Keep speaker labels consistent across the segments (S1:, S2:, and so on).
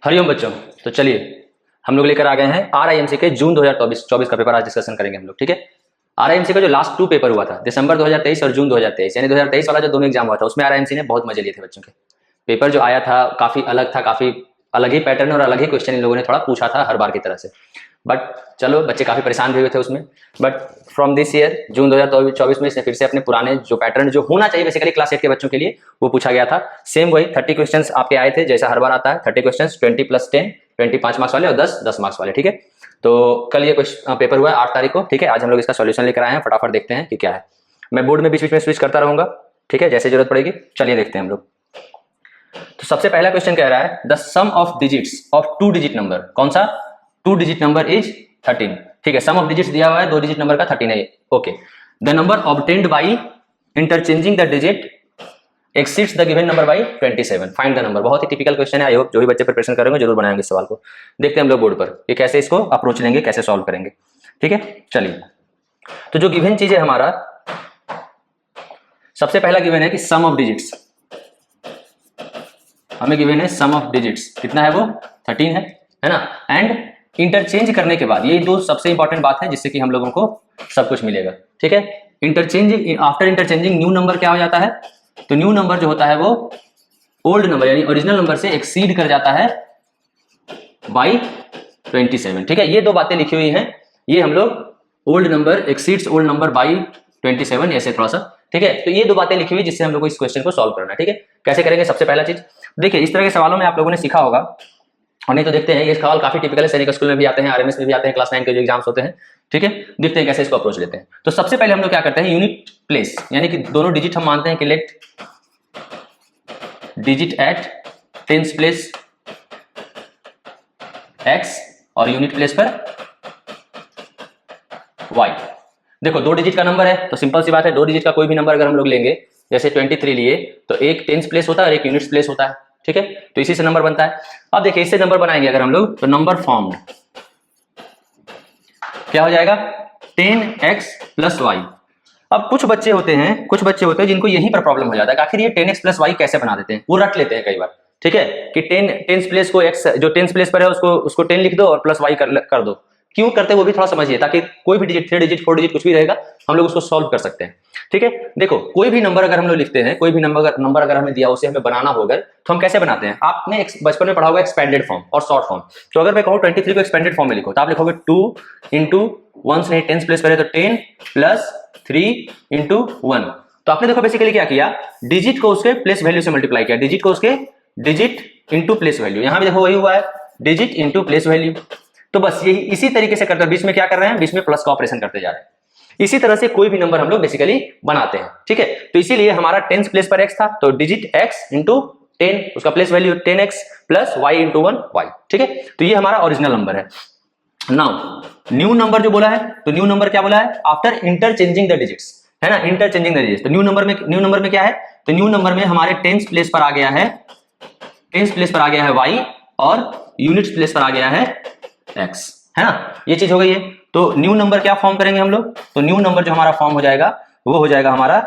S1: हरिओम बच्चों, तो चलिए हम लोग लेकर आ गए हैं RIMC के जून 2024 का पेपर आज डिस्कशन करेंगे हम लोग। ठीक है, RIMC का जो लास्ट 2 पेपर हुआ था दिसंबर 2023 और जून 2023 यानी 2023 वाला जो दोनों एग्जाम हुआ था उसमें RIMC ने बहुत मजे लिए थे बच्चों के। पेपर जो आया था काफी अलग था, काफी अलग ही पैटर्न और अलग ही क्वेश्चन इन लोगों ने थोड़ा पूछा था हर बार की तरह से। बट चलो बच्चे काफी परेशान भी हुए थे उसमें। बट फ्रॉम दिस ईयर जून 2024 में इसने फिर से अपने पुराने जो पैटर्न जो होना चाहिए बेसिकली क्लास 8 के बच्चों के लिए वो पूछा गया था। सेम वही 30 क्वेश्चंस आपके आए थे जैसा हर बार आता है। 30 क्वेश्चंस 20 + 10 25 मार्क्स वाले और 10 मार्क्स वाले। ठीक है, तो कल ये पेपर हुआ है 8 तारीख को। ठीक है, आज हम लोग इसका सॉल्यूशन लेकर आए हैं, फटाफट देखते हैं कि क्या है। मैं बोर्ड में बीच बीच में स्विच करता रहूंगा, ठीक है, जैसे जरूरत पड़ेगी। चलिए देखते हैं हम लोग। तो सबसे पहला क्वेश्चन कह रहा है the sum of digits of 2 digit number. कौन सा 2 डिजिट नंबर इज 13। ठीक है, सम ऑफ डिजिट्स दिया हुआ है 2 डिजिट नंबर का 13 है। Okay, the number obtained by interchanging the digit exceeds the given number by 27। Find the number. बहुत ही टिपिकल क्वेश्चन है। आई होप जो भी बच्चे प्रिपरेशन करेंगे जरूर बनाएंगे इस सवाल को। देखते हैं हम लोग बोर्ड पर ये कैसे इसको अप्रोच लेंगे, कैसे सॉल्व करेंगे। ठीक है, चलिए। तो जो गिवन चीज है हमारा, सबसे पहला गिवन है कि सम ऑफ डिजिट्स। हमें गिवन है सम ऑफ डिजिट्स, कितना है वो 13 है ना। एंड इंटरचेंज करने के बाद, ये दो सबसे इंपॉर्टेंट बात है जिससे कि हम लोगों को सब कुछ मिलेगा। ठीक है, interchange after interchanging new number क्या हो जाता है, तो न्यू नंबर जो होता है वो ओल्ड नंबर यानी ओरिजिनल नंबर से एक्सीड कर जाता है बाई 27। ठीक है, ये दो बातें लिखी हुई हैं, ये हम लोग old number exceeds old number by 27 ऐसे थोड़ा सा। ठीक है, तो ये दो बातें लिखी हुई जिससे हम लोग को इस क्वेश्चन को सॉल्व करना है। ठीक है, कैसे करेंगे। सबसे पहला चीज देखिए, इस तरह के सवालों में आप लोगों ने सीखा होगा और नहीं तो देखते हैं, ये सवाल काफी टिपिकल है, सैनिक स्कूल में भी आते हैं, RMS में भी आते हैं, क्लास 9 के जो एग्जाम्स होते हैं। ठीक है, देखते हैं कैसे इसको अप्रोच लेते हैं। तो सबसे पहले हम लोग क्या करते हैं, यूनिट प्लेस यानी कि दोनों डिजिट हम मानते हैं कि let digit at tens place x और यूनिट प्लेस पर y। देखो 2 डिजिट का नंबर है तो सिंपल सी बात है, 2 डिजिट का कोई भी नंबर अगर हम लोग लेंगे, जैसे 23 लिए तो एक टेंस प्लेस होता है और एक यूनिट्स प्लेस होता है। ठीक है, तो इसी से नंबर बनता है। अब देखिए इससे नंबर बनाएंगे अगर हम लोग, तो नंबर फॉर्म्ड क्या हो जाएगा 10x + y। अब कुछ बच्चे होते हैं जिनको यहीं पर प्रॉब्लम हो जाता है, आखिर ये 10x + y कैसे बना देते हैं, वो रट लेते हैं कई बार। ठीक है, कि 10 प्लेस को x जो 10 प्लेस पर है उसको 10 लिख दो और प्लस y कर दो। क्यों करते हैं वो भी थोड़ा समझिए, ताकि कोई भी डिजिट 3 डिजिट 4 डिजिट कुछ भी रहेगा हम लोग उसको सॉल्व कर सकते हैं। ठीक है, देखो कोई भी नंबर अगर हम लोग लिखते हैं, कोई भी नंबर अगर हमें दिया उसे हमें बनाना होगा तो हम कैसे बनाते हैं। आपने बचपन में पढ़ा होगा एक्सपेंडेड फॉर्म और शॉर्ट फॉर्म। तो अगर मैं कहूँ 23 को एक्सपेंडेड फॉर्म में लिखो तो आप लिखोगे 2 × 1 नहीं 10 प्लेस पहले तो 10 + 3 × 1। तो आपने देखो बेसिकली क्या किया, डिजिट को उसके प्लेस वैल्यू से मल्टीप्लाई किया, डिजिट को उसके डिजिट इंटू प्लेस वैल्यू। यहां भी देखो वही हुआ है, डिजिट इंटू प्लेस वैल्यू। तो बस यही इसी तरीके से करते हैं, बीच में क्या कर रहे हैं, बीच में प्लस का ऑपरेशन करते जा रहे हैं। इसी तरह से कोई भी नंबर हम लोग बेसिकली बनाते हैं। ठीक है, तो इसीलिए हमारा 10 प्लेस पर x था तो डिजिट x इंटू 10 उसका place value 10x + y × 1 y। ठीक है, तो ये हमारा ओरिजिनल नंबर है। नाउ न्यू नंबर जो बोला है, तो न्यू नंबर क्या बोला है, आफ्टर इंटरचेंजिंग द डिजिट्स, है ना, इंटरचेंजिंग द डिजिट्स। तो न्यू नंबर में क्या है, तो न्यू नंबर में हमारे 10 प्लेस पर आ गया है y और यूनिट्स प्लेस पर आ गया है x, है ना, ये चीज हो गई है। तो न्यू नंबर क्या फॉर्म करेंगे हम लोग, तो न्यू नंबर जो हमारा फॉर्म हो जाएगा वो हो जाएगा हमारा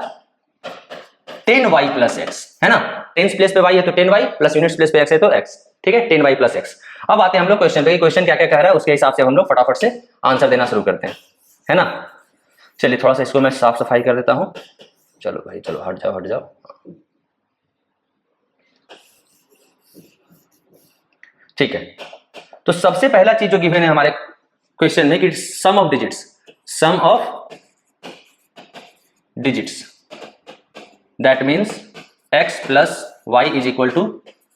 S1: 10y + x, है ना। 10 प्लेस पे y है तो 10y + यूनिट्स प्लेस पे x है तो x। ठीक है, 10y + x। अब आते हैं हम लोग क्वेश्चन पे, क्वेश्चन क्या क्या कह रहा है उसके हिसाब से हम लोग फटाफट से आंसर देना शुरू करते हैं, है ना। चलिए थोड़ा सा इसको मैं साफ सफाई कर देता हूं। चलो भाई चलो हट जाओ। ठीक है, तो सबसे पहला चीज जो गिवन है हमारे क्वेश्चन में कि sum of digits that means x + y =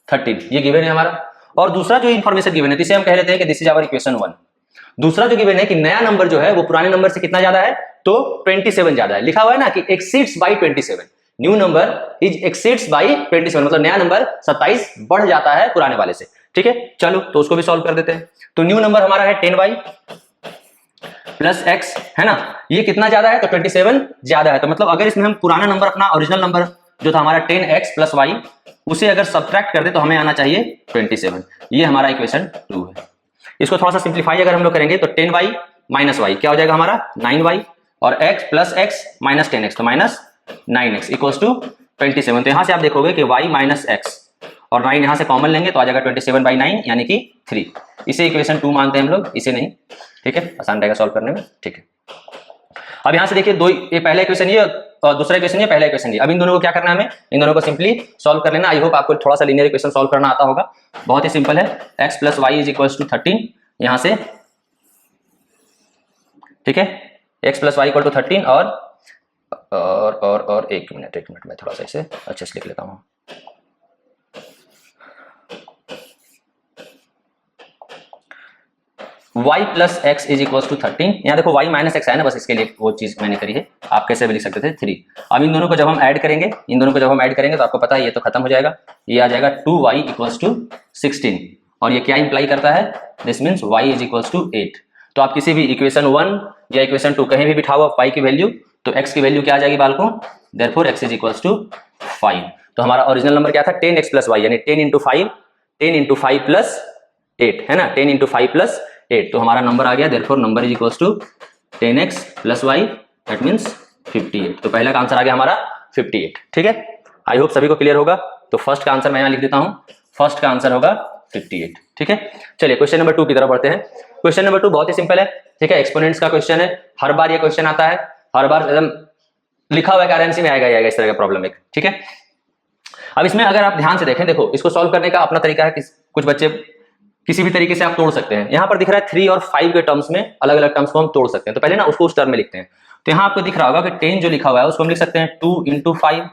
S1: 13, ये गिवन है हमारा। और दूसरा जो इंफॉर्मेशन गिवन है जिसे हम कह लेते हैं कि दिस इज आवर इक्वेशन 1। दूसरा जो गिवन है कि नया नंबर जो है वो पुराने नंबर से कितना ज्यादा है, तो 27 ज्यादा है। लिखा हुआ है ना कि exceeds by 27, new number is exceeds by 27, मतलब नया नंबर 27 बढ़ जाता है पुराने वाले से। ठीक है, चलो तो उसको भी सॉल्व कर देते हैं। तो न्यू नंबर हमारा है 10y + x, है ना, ये कितना ज्यादा है, तो 27 ज्यादा है। तो मतलब अगर इसमें हम पुराना नंबर अपना ओरिजिनल नंबर जो था हमारा 10x + y उसे अगर सब्ट्रैक्ट कर दे तो हमें आना चाहिए 27। ये हमारा इक्वेशन 2 है। इसको थोड़ा सा सिंप्लीफाई अगर हम लोग करेंगे तो 10y - y क्या हो जाएगा हमारा 9y और x + x - 10x तो -9x = 27। तो यहां से आप देखोगे कि y - x और 9 यहाँ से कॉमन लेंगे तो आ जाएगा 27/9 यानी कि 3। इसे इक्वेशन 2 मानते हैं हम लोग, इसे नहीं। ठीक है, आसान रहेगा सॉल्व करने में। ठीक है, अब यहाँ से देखिए दो, ये पहला इक्वेशन ये और दूसरा इक्वेशन ये, पहला इक्वेशन ये। अब इन दोनों को क्या करना है हमें, इन दोनों को सिंपली सॉल्व कर लेना। आई होप आपको थोड़ा सा लीनियर इक्वेशन सॉल्व करना आता होगा। बहुत ही सिंपल है, x + y = 13 यहाँ से। ठीक है, x + y = 13 और एक मिनट मैं थोड़ा सा इसे अच्छे से लिख लेता हूँ। y + x = 13। यहाँ देखो y - x है ना, बस इसके लिए वो चीज मैंने करी है। आप कैसे भी लिख सकते थे 3। अब इन दोनों को जब हम ऐड करेंगे, तो आपको पता है ये तो खत्म हो जाएगा, ये आ जाएगा 2y = 16। और ये क्या इंप्लाई करता है, दिस मीन्स y = 8। तो आप किसी भी इक्वेशन 1 या इक्वेशन 2 कहीं भी बिठाओ आप y की वैल्यू, तो x की वैल्यू क्या आ जाएगी बालकों, देयरफॉर x = 5। तो हमारा ओरिजिनल नंबर क्या था, 10x + y, यानी 10 × 5 + 8 है ना, 10 × 5 + 8। तो हमारा नंबर आ गया, therefore number = 10x + y, that means 58। तो पहला का आंसर आ गया हमारा 58। ठीक है, आई होप सभी को क्लियर होगा। तो फर्स्ट का आंसर मैं यहाँ लिख देता हूँ, फर्स्ट का आंसर होगा 58। ठीक है, चलिए क्वेश्चन नंबर 2 की तरफ बढ़ते हैं। क्वेश्चन नंबर 2 बहुत ही सिंपल है। ठीक है, एक्सपोनेंट्स का क्वेश्चन है। हर बार ये क्वेश्चन आता है, हर बार एकदम लिखा हुआ है, आरएमसी में आएगा इस तरह का प्रॉब्लम एक। ठीक है, अब इसमें अगर आप ध्यान से देखें, देखो इसको सॉल्व करने का अपना तरीका है। कुछ बच्चे किसी भी तरीके से आप तोड़ सकते हैं। यहाँ पर दिख रहा है 3 और 5 के टर्म्स में, अलग अलग टर्म्स को हम तोड़ सकते हैं। तो पहले ना उसको उस टर्म में लिखते हैं। तो यहाँ आपको दिख रहा होगा कि 10 जो लिखा हुआ है उसको हम लिख सकते हैं 2 × 5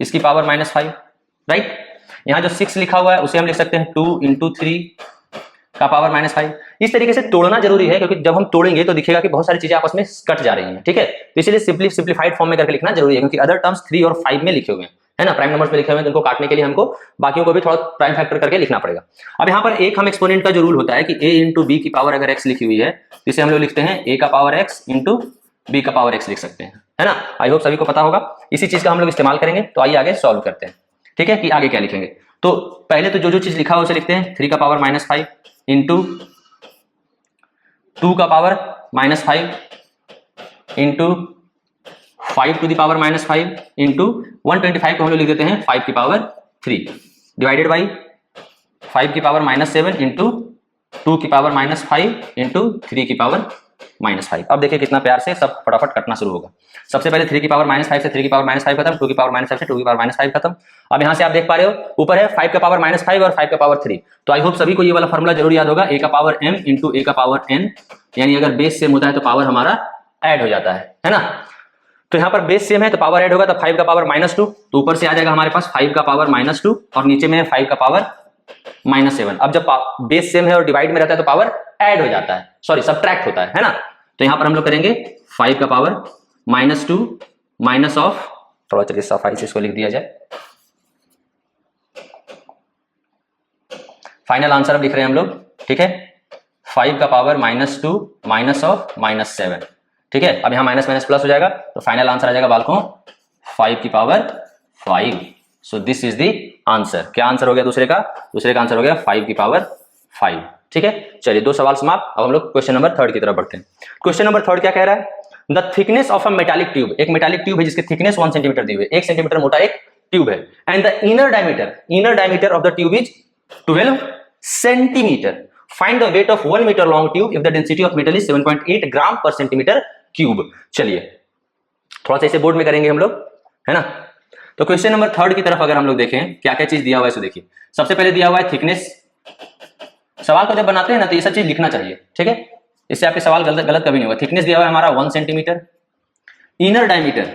S1: इसकी पावर -5, राइट। यहाँ जो 6 लिखा हुआ है उसे हम लिख सकते हैं 2 × 3 का पावर -5। इस तरीके से तोड़ना जरूरी है, क्योंकि जब हम तोड़ेंगे तो दिखेगा कि बहुत सारी चीजें आपस में कट जा रही हैं। ठीक है, तो इसलिए सिंप्लीफाइड फॉर्म में करके लिखना जरूरी है, क्योंकि अदर टर्म्स 3 और 5 में लिखे हुए हैं, है ना, प्राइम नंबर्स में लिखे हुए हैं। तो उनको काटने के लिए हमको बाकियों को भी थोड़ा प्राइम फैक्टर करके लिखना पड़ेगा। अब यहाँ पर एक हम एक्सपोनेंट का जो रूल होता है कि a × b की पावर अगर x लिखी हुई है, इसे हम लोग लिखते हैं a का पावर x × b का पावर x लिख सकते हैं, है ना। आई होप सभी को पता होगा। इसी चीज का हम लोग इस्तेमाल करेंगे। तो आइए आगे सॉल्व करते हैं। ठीक है, कि आगे क्या लिखेंगे। तो पहले तो जो चीज लिखा है उसे लिखते हैं 3 का पावर -5 × 2 का पावर -5 × 5 to the power -5 × 125 को हम लोग लिख देते हैं 5 की पावर 3 डिवाइडेड बाई 5 की पावर -7 × 2 की पावर -5 × 3 की पावर -5। अब देखिए कितना प्यार से सब फटाफट कटना शुरू होगा। सबसे पहले 3 की पावर -5 से 3 की पावर -5 खत्म, 2 की पावर -5 से 2 की पावर -5 खत्म। अब यहाँ से आप देख पा रहे हो ऊपर है 5 का पावर -5 और 5 का पावर 3। तो आई होप सभी को ये वाला फॉर्मूला जरूर याद होगा, a का पावर m × a का पावर n, यानी अगर बेस सेम होता है तो पावर हमारा ऐड हो जाता है ना। तो यहाँ पर बेस सेम है तो पावर ऐड होगा, तो 5 का पावर -2, तो ऊपर से आ जाएगा हमारे पास 5 का पावर -2 और नीचे में है 5 का पावर -7। अब जब बेस सेम है और डिवाइड में रहता है तो पावर ऐड हो जाता है, सॉरी सब्ट्रैक्ट होता है ना। तो यहाँ पर हम लोग करेंगे 5 का पावर -2 माइनस ऑफ, थोड़ा चलिए सफाई से इसको लिख दिया जाए। फाइनल आंसर अब लिख रहे हैं हम लोग। ठीक है, 5 का पावर -2 माइनस ऑफ -7। ठीक है, अब यहाँ माइनस माइनस प्लस हो जाएगा, तो फाइनल आंसर आ जाएगा बालकों 5 की power 5। So this is the answer. क्या आंसर हो गया दूसरे का? दूसरे का आंसर हो गया 5 की पावर 5। ठीक है, चलिए 2 सवाल समाप्त। अब हम लोग क्वेश्चन नंबर 3 की तरफ बढ़ते हैं। क्वेश्चन नंबर 3 क्या कह रहा है? The thickness of a metallic tube, एक मेटालिक ट्यूब है जिसकी थिकनेस 1 सेंटीमीटर दी हुई है, 1 सेंटीमीटर मोटा एक ट्यूब है, and the inner diameter of the tube is 12 centimetre. Find the weight of 1 metre long tube if the density of metal is 7.8 gram per centimetre cube. चलिए थोड़ा सा इसे बोर्ड में करेंगे हम लोग, है ना। तो क्वेश्चन नंबर 3 की तरफ अगर हम लोग देखें क्या क्या चीज दिया हुआ है, इसे देखिए। सबसे पहले दिया हुआ है थिकनेस। सवाल को जब बनाते हैं ना तो ये सब चीज लिखना चाहिए, ठीक है, इससे आपके सवाल गलत कभी नहीं होगा। थिकनेस दिया हुआ है हमारा 1 सेंटीमीटर। इनर डायमीटर,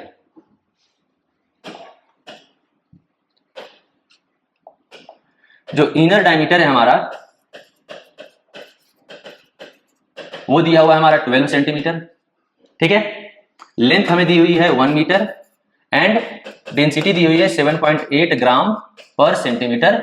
S1: जो इनर डायमीटर है हमारा वो दिया हुआ है हमारा 12 सेंटीमीटर। ठीक है, लेंथ हमें दी हुई है 1 मीटर एंड डेंसिटी दी हुई है 7.8 ग्राम पर सेंटीमीटर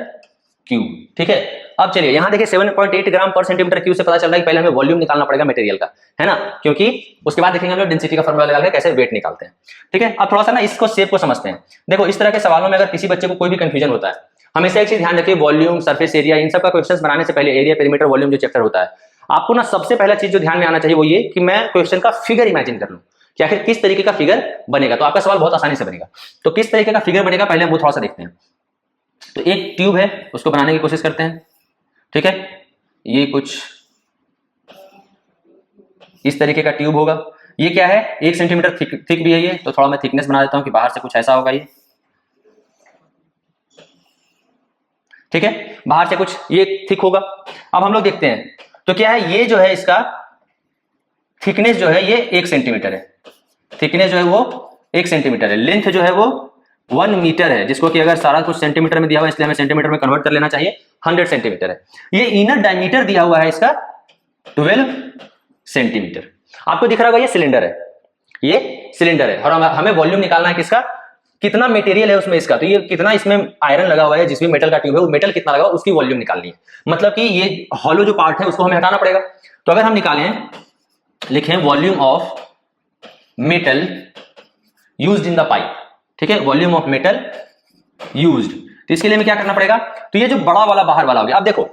S1: क्यूब। ठीक है, अब चलिए यहां देखिए 7.8 ग्राम पर सेंटीमीटर क्यूब से पता चल रहा है कि पहले हमें वॉल्यूम निकालना पड़ेगा मटेरियल का, है ना, क्योंकि उसके बाद देखेंगे हम लोग डेंसिटी का फॉर्मूला लगा के कैसे वेट निकालते हैं। ठीक है, अब थोड़ा सा ना इसको शेप को समझते हैं। देखो इस तरह के सवालों में अगर किसी बच्चे को कोई भी कंफ्यूजन होता है, हमेशा एक चीज ध्यान रखिए, वॉल्यूम, सरफेस एरिया, इन सब का क्वेश्चन बनाने से पहले एरिया, पेरीमीटर, वॉल्यूम जो चैप्टर होता है, आपको ना सबसे पहला चीज जो ध्यान में आना चाहिए वो ये कि मैं क्वेश्चन का फिगर इमेजिन कर लूं कि आखिर किस तरीके का फिगर बनेगा, तो आपका सवाल बहुत आसानी से बनेगा। तो किस तरीके का फिगर बनेगा पहले हम वो थोड़ा सा देखते हैं। तो एक ट्यूब है, उसको बनाने की कोशिश करते हैं। ठीक है, ये कुछ इस तरीके का ट्यूब होगा। ये क्या है, 1 सेंटीमीटर थिक भी है ये, तो थोड़ा मैं थिकनेस बना देता हूं कि बाहर से कुछ ऐसा होगा ये। ठीक है, बाहर से कुछ ये थिक होगा। अब हम लोग देखते हैं तो क्या है, ये जो है इसका थिकनेस जो है ये 1 सेंटीमीटर है, थिकनेस जो है वो 1 सेंटीमीटर है, लेंथ जो है वो 1 मीटर है, जिसको कि अगर सारा कुछ सेंटीमीटर में दिया हुआ है इसलिए हमें सेंटीमीटर में कन्वर्ट कर लेना चाहिए, 100 सेंटीमीटर है। ये इनर डायमीटर दिया हुआ है इसका 12 सेंटीमीटर। आपको दिख रहा होगा ये सिलेंडर है, ये सिलेंडर है, और हमें वॉल्यूम निकालना है किसका, कितना मटेरियल है उसमें इसका, तो ये कितना इसमें आयरन लगा हुआ है, जिसमें मेटल का ट्यूब है वो मेटल कितना लगा हुआ उसकी वॉल्यूम निकालनी है। मतलब कि ये हॉलो जो पार्ट है उसको हमें हटाना पड़ेगा। तो अगर हम निकालें, लिखें volume of metal used in the pipe. ठीक है, वॉल्यूम ऑफ मेटल यूज्ड, तो इसके लिए हमें क्या करना पड़ेगा, तो ये जो बड़ा वाला बाहर वाला हो गया। अब देखो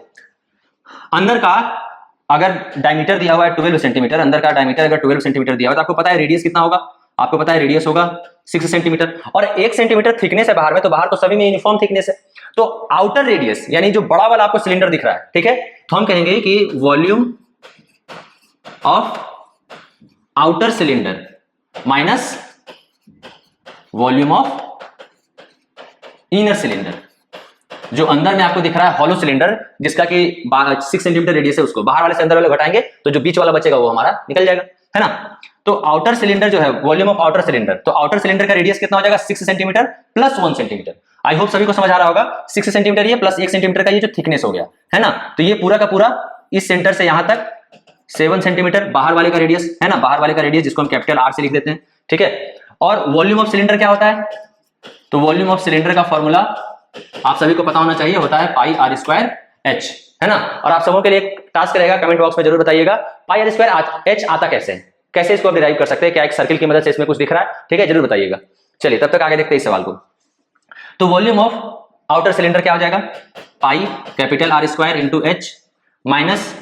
S1: अंदर का अगर डायमीटर दिया हुआ है 12 सेंटीमीटर, अंदर का डायमीटर अगर 12 सेंटीमीटर दिया हुआ है तो आपको पता है रेडियस कितना होगा, आपको पता है रेडियस होगा 6 सेंटीमीटर, और 1 सेंटीमीटर थिकनेस है बाहर में, तो बाहर तो सभी में यूनिफॉर्म थिकनेस है। तो आउटर रेडियस यानी जो बड़ा वाला आपको सिलेंडर दिख रहा है, ठीक है, तो हम कहेंगे कि volume of outer cylinder minus volume of inner cylinder. जो अंदर में आपको दिख रहा है हॉलो सिलेंडर जिसका कि 6 सेंटीमीटर रेडियस है, उसको बाहर वाले से अंदर वाले घटाएंगे तो जो बीच वाला बचेगा वो हमारा निकल जाएगा, है ना। तो आउटर सिलेंडर जो है वॉल्यूम ऑफ आउटर सिलेंडर, तो आउटर सिलेंडर का रेडियस कितना हो जाएगा 6 centimetre plus 1 centimetre. I hope सभी को समझ आ रहा होगा, 6 सेंटीमीटर ये प्लस 1 सेंटीमीटर का ये जो थिकनेस हो गया, है ना। तो ये पूरा का पूरा इस सेंटर से यहां तक 7 सेंटीमीटर बाहर वाले का रेडियस, है ना, बाहर वाले का रेडियस जिसको हम कैपिटल आर से लिख देते हैं, ठीक है। और वॉल्यूम ऑफ सिलेंडर क्या होता है, तो वॉल्यूम ऑफ सिलेंडर का फॉर्मूला आप सभी को पता होना चाहिए, होता है पाई आर स्क्वायर एच, है ना। और आप सबों के लिए एक टास्क रहेगा, कमेंट बॉक्स में जरूर बताइएगा पाई आर स्क्वायर एच आता कैसे है, कैसे इसको डिराइव कर सकते हैं, क्या एक सर्किल की मदद से इसमें कुछ दिख रहा है, ठीक है, जरूर बताइएगा। चलिए तब तक आगे देखते हैं इस सवाल को। तो वॉल्यूम ऑफ आउटर सिलेंडर क्या हो जाएगा, pi capital R square into h minus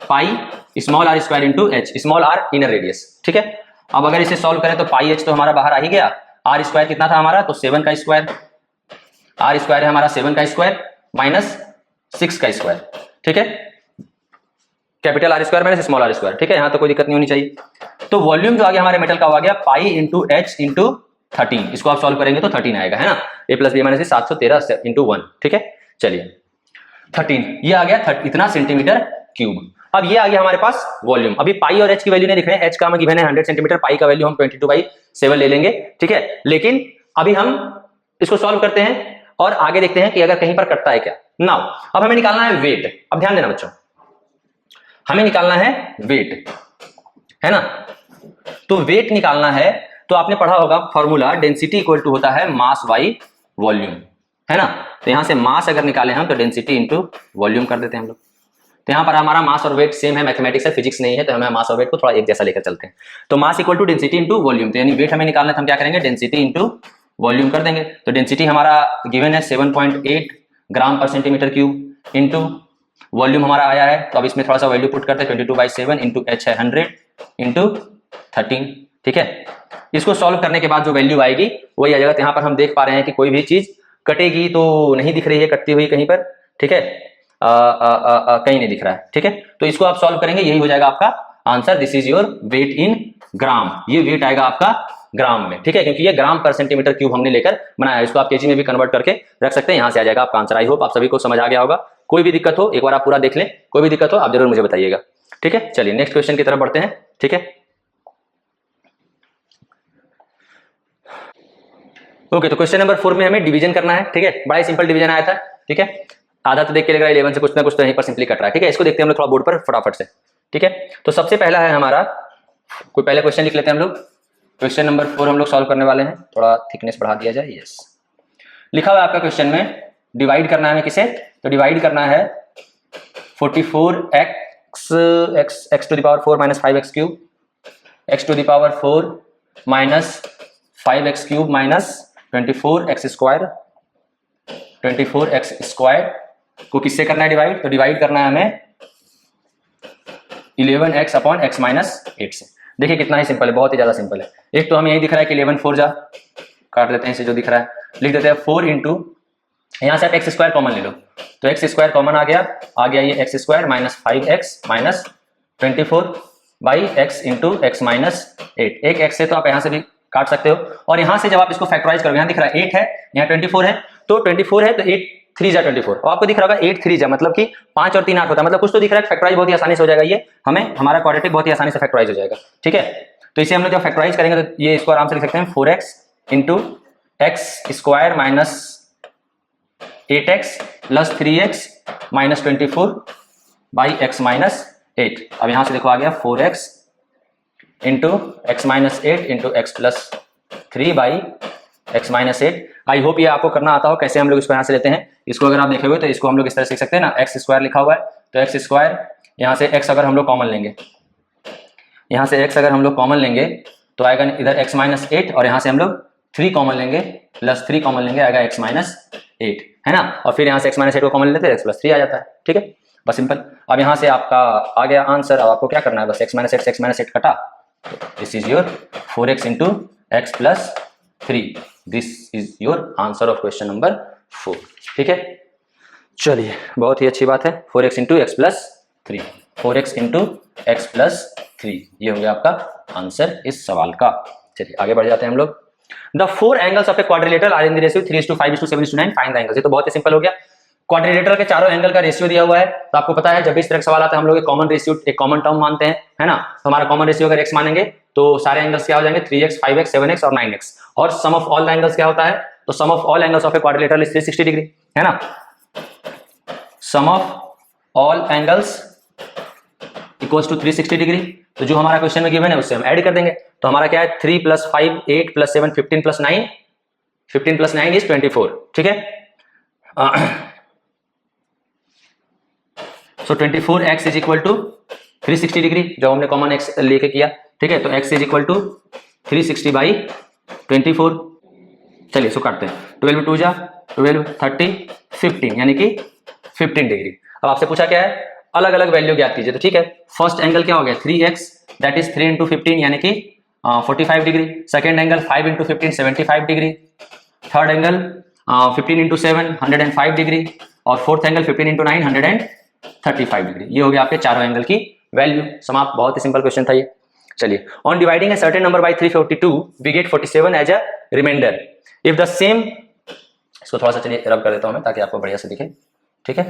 S1: pi small r square into h, small r inner radius, ठीक है। अब अगर इसे सॉल्व करें तो पाई एच तो हमारा बाहर आ ही गया, आर स्क्वायर कितना था हमारा, तो 7 का स्क्वायर, आर स्क्वायर है हमारा 7 का स्क्वायर माइनस 6 का स्क्वायर, ठीक है, capital R square minus small r square, ठीक है, यहां तो कोई दिक्कत नहीं होनी चाहिए। तो वॉल्यूम जो आ गया हमारे मेटल का आ गया पाई इंटू एच इंटू 13, इसको आप सॉल्व करेंगे तो 13 आएगा, है ना, ए प्लस बी माइनस 713 इंटू 1, ठीक है। चलिए 13 ये आ गया इतना सेंटीमीटर क्यूब। अब ये आ गया हमारे पास वॉल्यूम। अभी पाई और एच की वैल्यू नहीं दिख रहे हैं, एच का हमें गिवन है 100 सेंटीमीटर, पाई का वैल्यू हम 22/7 ले लेंगे, ठीक है। लेकिन अभी हम इसको सॉल्व करते हैं और आगे देखते हैं कि अगर कहीं पर कटता है क्या। नाउ अब हमें निकालना है वेट, अब ध्यान देना बच्चों, हमें निकालना है वेट, है ना। तो वेट निकालना है तो आपने पढ़ा होगा फॉर्मूला, डेंसिटी इक्वल टू होता है मास बाई वॉल्यूम, है ना। तो यहां से मास अगर निकाले हम तो डेंसिटी इंटू वॉल्यूम कर देते हैं हम लोग। तो यहाँ पर हमारा मास और वेट सेम है, मैथमेटिक्स है, फिजिक्स नहीं है, तो हमें मास और वेट को थोड़ा एक जैसा लेकर चलते हैं। तो mass equal to density into volume, तो यानी वेट हमें निकालना है तो हम क्या करेंगे, डेंसिटी इंटू वॉल्यूम कर देंगे। तो डेंसिटी हमारा गिवन है 7.8 gram per centimetre cube into volume हमारा आया है, तो अब इसमें थोड़ा सा वैल्यू पुट करते हैं, 22/7 इंटू एच है 100 इंटू 13, ठीक है। इसको सॉल्व करने के बाद जो वैल्यू आएगी वही आ जाएगा। यहाँ पर हम देख पा रहे हैं कि कोई भी चीज कटेगी तो नहीं दिख रही है कटती हुई कहीं पर, ठीक है, कहीं नहीं दिख रहा है, ठीक है। तो इसको आप सॉल्व करेंगे, यही हो जाएगा आपका answer, this is your weight in gram, ये वेट आएगा आपका ग्राम में, ठीक है, क्योंकि ये ग्राम पर सेंटीमीटर क्यूब हमने लेकर बनाया है। इसको आप केजी में भी कन्वर्ट करके रख सकते हैं, यहां से आ जाएगा आपका आंसर। आई होप आप सभी को समझ आ गया होगा। कोई भी दिक्कत हो एक बार आप पूरा देख लें, कोई भी दिक्कत हो आप जरूर मुझे बताइएगा, ठीक है। चलिए नेक्स्ट क्वेश्चन की तरफ बढ़ते हैं, ठीक है। ओके, तो क्वेश्चन नंबर 4 में हमें डिवीजन करना है, ठीक है, बड़ा ही सिंपल डिवीजन आया था, ठीक है। आधा तो देख के लग रहा है 11 से कुछ ना कुछ तो यहीं पर सिंपली कट रहा है, ठीक है। इसको देखते हैं हम लोग थोड़ा बोर्ड पर फटाफट से, ठीक है। तो सबसे पहला है हमारा, कोई पहले क्वेश्चन लिख लेते हैं हम लोग। क्वेश्चन नंबर 4 हम लोग सॉल्व करने वाले हैं, थोड़ा थिकनेस बढ़ा दिया जाए, यस। लिखा हुआ है आपका क्वेश्चन में, डिवाइड करना है हमें किसे, तो डिवाइड करना है 44x to the power 4 minus 5x cube, x to the power 4 minus 5x cube minus 24x square को किससे करना है डिवाइड, तो डिवाइड करना है हमें 11x अपॉन x माइनस 8 से। देखिए कितना ही सिंपल है, बहुत ही ज्यादा सिंपल है। एक तो हमें यही दिख रहा है कि 11 4 जा, काट देते हैं इसे, जो दिख रहा है लिख देते हैं 4 इंटू यहाँ से आप एक्स स्क्वायर कॉमन ले लो, तो एक्स स्क्वायर कॉमन आ गया ये x square minus 5x minus 24 by x into x minus 8। एक एक्स से तो आप यहाँ से भी काट सकते हो, और यहाँ से जब आप इसको फैक्टराइज करोगे, यहाँ दिख रहा है 8 है, यहाँ 24 है, तो 24 है तो 8 3 जा 24, और आपको दिख रहा होगा 8 3 जा मतलब कि 5 और 3 8 होता है, मतलब कुछ तो दिख रहा है। फैक्टराइज बहुत ही आसानी से हो जाएगा, ये हमें हमारा क्वाड्रेटिक बहुत ही आसानी से फैक्टराइज हो जाएगा, ठीक है। तो इसे हम लोग जब फैक्टराइज करेंगे तो ये इसको आराम से लिख सकते हैं 4x into x square minus 8x plus 3x minus 24 by x minus 8। अब यहां से देखो आ गया 4x into x minus 8 into x plus 3 by x minus 8। I hope ये आपको करना आता हो कैसे हम लोग इसको यहाँ से लेते हैं। इसको अगर आप देखोगे तो इसको हम लोग इस तरह से लिख सकते हैं ना, एक्स स्क्वायर लिखा हुआ है तो एक्स स्क्वायर, यहाँ से एक्स अगर हम लोग कॉमन लेंगे, यहाँ से x अगर हम लोग कॉमन लेंगे तो आएगा इधर x माइनस 8, और यहाँ से हम लोग 3 कॉमन लेंगे प्लस 3 कॉमन लेंगे, आएगा x माइनस 8, है ना। और फिर यहाँ से x माइनस 8 को कॉमन लेते हैं, x प्लस 3 आ जाता है, ठीक है, बस सिंपल। अब यहाँ से आपका आ गया आंसर। अब आपको क्या करना है, बस x माइनस 8 कटा, this is your 4x into x plus 3, this is your answer of question number 4, ठीक है। चलिए बहुत ही अच्छी बात है, 4x into x plus 3, 4x into x plus 3, ये हो गया आपका आंसर इस सवाल का। चलिए आगे बढ़ जाते हैं हम लोग। The 4 angles of a quadrilateral are in the ratio 3:5:7:9, find the angles. ये तो बहुत ही सिंपल हो गया। क्वाड्रिलेटरल के चारों एंगल का रेशियो दिया हुआ है, तो आपको पता है जब भी इस तरह का सवाल आता है हम लोग एक कॉमन रेशियो, एक कॉमन टर्म मानते हैं, है ना। तो हमारा कॉमन रेशियो अगर x मानेंगे तो सारे एंगल्स क्या हो जाएंगे, 3x 5x 7x और 9x, और sum of all the angles क्या होता है, तो sum of all angles of a quadrilateral is 360 degree, है ना। Sum of all angles equals to 360 degree. तो जो हमारा क्वेश्चन में गिवन है उससे हम ऐड कर देंगे, तो हमारा क्या है 3 + 5 8 + 7 15 + 9, 15 + 9 इज 24, ठीक है। So 24x is equal to 360 degree, जो हमने कॉमन x लेके किया, ठीक है। तो x is equal to 360 by 24। चलिए इसको काटते हैं, 12 2 जा 12 30 15 यानी कि 15 डिग्री। अब आपसे पूछा क्या है, अलग अलग वैल्यू ज्ञात कीजिए, तो ठीक है। फर्स्ट एंगल क्या हो गया 3x, दैट इज 3 × 15 यानी कि 45 degree. Second angle 5 × 15 75 degree. Third angle 15 × 7 105 degree, और फोर्थ एंगल 15 × 9 135 डिग्री। ये हो गया आपके चारों एंगल की वैल्यू। समाप्त। बहुत ही सिंपल क्वेश्चन था ये। चलिए, on dividing a certain number by 342 we get 47 as a remainder if the same. इसको थोड़ा सा चलिए रब कर देता हूं मैं ताकि आपको बढ़िया से दिखे, ठीक है।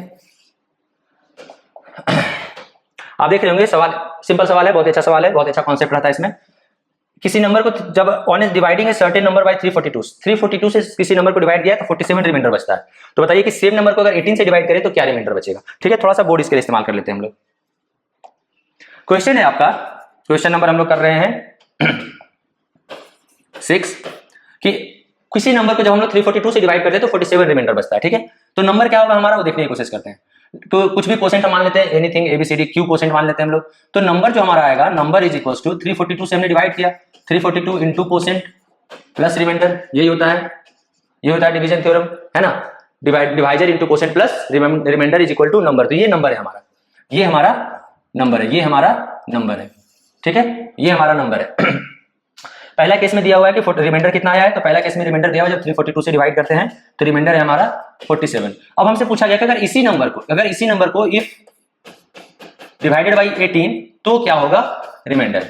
S1: आप देख रहे होंगे सवाल सिंपल सवाल है, बहुत अच्छा सवाल है, बहुत अच्छा कॉन्सेप्ट रहता है इसमें। किसी नंबर को जब on is dividing a certain number by 342 से किसी नंबर को डिवाइड किया तो 47 रिमाइंडर बचता है। तो बताइए कि सेम नंबर को अगर 18 से डिवाइड करें तो क्या रिमाइंडर बचेगा, ठीक है। थोड़ा सा बोर्ड इसके लिए इस्तेमाल कर लेते हैं हम लोग। क्वेश्चन है आपका, क्वेश्चन नंबर हम लोग कर रहे हैं 6 कि किसी नंबर को जब हम लोग 342 से डिवाइड करते हैं तो 47 रिमाइंडर बचता है, ठीक है। तो नंबर क्या होगा हमारा वो देखने की कोशिश करते हैं। तो कुछ भी कोसेंट मान लेते हैं, एनीथिंग ABCD Q कोसेंट मान लेते हैं हम लोग। तो नंबर जो हमारा आएगा, नंबर इज इक्वल्स टू 342 से हमने डिवाइड किया, 342 इंटू कोसेंट प्लस रिमाइंडर, यही होता है, ये होता है डिवीजन थ्योरम, है ना। Divisor into quotient plus remainder is equal to number. तो ये नंबर है हमारा, ये हमारा नंबर है, ये हमारा नंबर है, ठीक है, ये हमारा नंबर है। पहला केस में दिया हुआ है कि रिमाइंडर कितना आया है, तो पहला केस में रिमाइंडर दिया हुआ है जब 342 से डिवाइड करते हैं तो रिमाइंडर है हमारा 47। अब हमसे पूछा गया कि अगर इसी नंबर को इफ डिवाइडेड बाई 18 तो क्या होगा रिमाइंडर,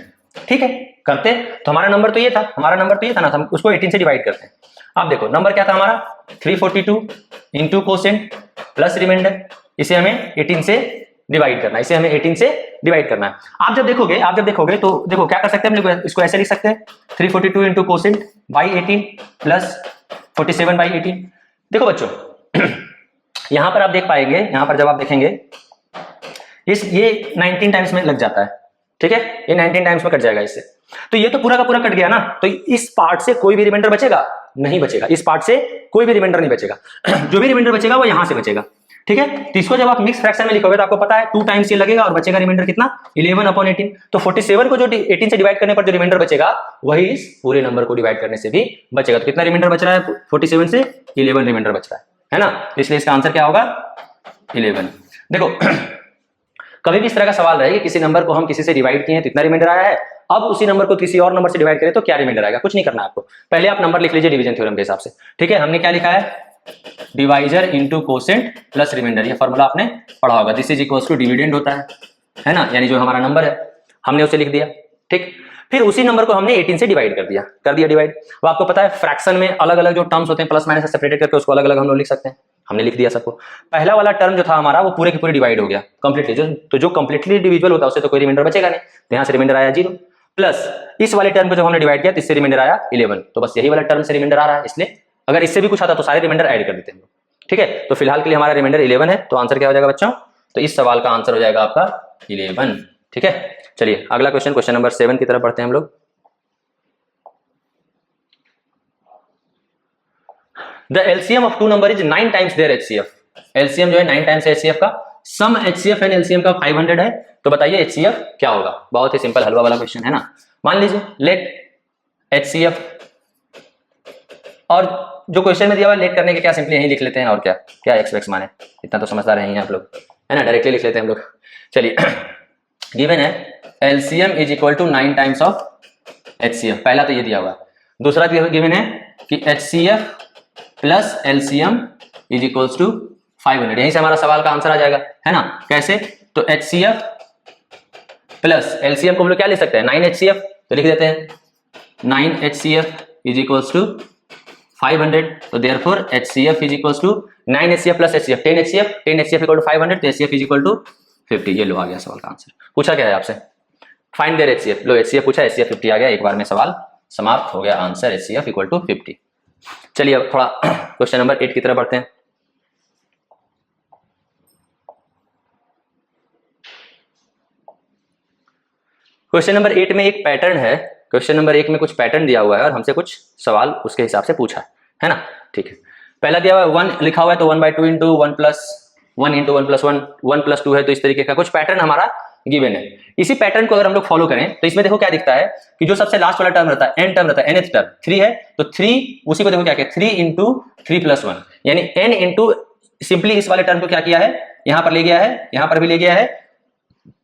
S1: ठीक है। करते तो हमारा नंबर तो ये था, ना, तो हम उसको 18 से डिवाइड करते हैं। अब देखो नंबर क्या था हमारा 342 इंटू कोसेंट प्लस रिमाइंडर, इसे हमें 18 से डिवाइड करना है, इसे हमें 18 से डिवाइड करना है। आप जब देखोगे तो देखो क्या कर सकते हैं हम लोग, इसको ऐसे लिख सकते हैं 342 into quotient by 18 plus 47 by 18। देखो बच्चों यहां पर आप देख पाएंगे, यहां पर जब आप देखेंगे ये 19 टाइम्स में लग जाता है, ठीक है, ये 19 टाइम्स में कट जाएगा इससे। तो ये तो पूरा का पूरा कट गया ना, तो इस पार्ट से कोई भी रिमाइंडर बचेगा नहीं बचेगा, इस पार्ट से कोई भी रिमाइंडर नहीं बचेगा। जो भी रिमाइंडर बचेगा वो यहां से बचेगा, ठीक है। तो इसको जब आप मिक्स फ्रैक्शन में लिखोगे तो आपको पता है 2 टाइम्स ये लगेगा और बचेगा रिमाइंडर कितना 11/18। तो 47 को जो 18 से डिवाइड करने पर जो रिमाइंडर बचेगा वही इस पूरे नंबर को डिवाइड करने से भी बचेगा। तो कितना रिमाइंडर बच रहा है 47 से 11 रिमाइंडर बच रहा है ना। तो इसलिए इसका आंसर क्या होगा 11। देखो कभी भी इस तरह का सवाल रहे कि किसी नंबर को हम किसी से डिवाइड किए हैं तो इतना रिमाइंडर आया है, अब उसी नंबर को किसी और नंबर से डिवाइड करें तो क्या रिमाइंडर आएगा, कुछ नहीं करना है आपको। पहले आप नंबर लिख लीजिए डिवीजन थ्योरम के हिसाब से, ठीक है। हमने क्या लिखा है divisor into quotient plus remainder, ये फॉर्मूला आपने पढ़ा होगा। This is equals to dividend होता है ना, यानी जो हमारा नंबर है हमने उसे लिख दिया, ठीक। फिर उसी नंबर को हमने 18 से डिवाइड कर दिया डिवाइड। अब आपको पता है फ्रैक्शन में अलग अलग जो टर्म्स होते हैं प्लस माइनस से सेपरेटेड करके उसको अलग अलग हम लोग लिख सकते हैं, हमने लिख दिया सबको। पहला वाला टर्म जो था हमारा वो पूरे के पूरे डिवाइड हो गया कंप्लीटली, जो कंप्लीटली डिविजिबल होता है उससे तो कोई रिमाइंडर बचेगा नहीं, तो यहाँ से रिमाइंडर आया 0, प्लस इस वाले टर्म को जब हमने डिवाइड किया तो इससे रिमाइंडर आया 11, तो बस यही वाला टर्म से रिमाइंडर आ रहा है, इसलिए अगर इससे भी कुछ आता तो सारे रिमाइंडर ऐड कर देते हैं, ठीक है। तो फिलहाल के लिए हमारा रिमाइंडर 11 है, तो आंसर क्या हो जाएगा बच्चों, तो इस सवाल का आंसर हो जाएगा आपका 11, ठीक है। चलिए अगला क्वेश्चन, क्वेश्चन नंबर 7 की तरफ पढ़ते हैं हम लोग। The LCM of two number is 9 times their HCF। LCM जो है 9 टाइम्स HCF का, सम HCF एंड LCM का 500 है, तो बताइए HCF क्या होगा। बहुत ही सिंपल हलवा वाला क्वेश्चन है ना। मान लीजिए लेट HCF, और जो क्वेश्चन में दिया हुआ लेट करने के क्या सिंपली यही लिख लेते हैं, और क्या क्या एक्स एक्स माने, इतना तो समझदार हैं आप लोग, है ना, डायरेक्टली लिख लेते हैं हम लोग। चलिए गिवन है LCM is equal to 9 times of HCF, पहला तो ये दिया हुआ है। दूसरा गिवन है कि HCF plus LCM is equals to 500, यहीं से हमारा सवाल का आंसर आ जाएगा, है ना। कैसे, तो HCF प्लस LCM को हम लोग क्या लिख सकते हैं, 9HCF, तो लिख देते हैं 9HCF इज इक्वल्स टू 500, तो therefore HCF is equals to 9HCF plus HCF 10HCF equal to 500, तो HCF इज इक्वल टू 50। ये लो आ गया सवाल का आंसर। पूछा क्या है आपसे, फाइंड देयर HCF, लो HCF पूछा, HCF 50 आ गया, एक बार में सवाल समाप्त हो गया, आंसर HCF इक्वल टू 50। चलिए अब थोड़ा क्वेश्चन नंबर 8 की तरफ बढ़ते हैं। क्वेश्चन नंबर 8 में एक पैटर्न है, क्वेश्चन नंबर 1 में कुछ पैटर्न दिया हुआ है और हमसे कुछ सवाल उसके हिसाब से पूछा है ना, ठीक है। पहला दिया हुआ है 1 लिखा हुआ है, तो 1/2 into 1 plus 1 into 1 plus 1 1 plus 2 है, तो इस तरीके का कुछ पैटर्न हमारा गिवन है। इसी पैटर्न को अगर हम लोग फॉलो करें तो इसमें देखो क्या दिखता है कि जो सबसे लास्ट वाला टर्म रहता है n टर्म रहता है, nth टर्म 3 है, तो 3 उसी को देखो क्या किया, 3 इंटू 3 प्लस 1, यानी n इंटू सिंपली इस वाले टर्म को क्या किया है, यहां पर ले गया है, यहां पर भी ले गया है,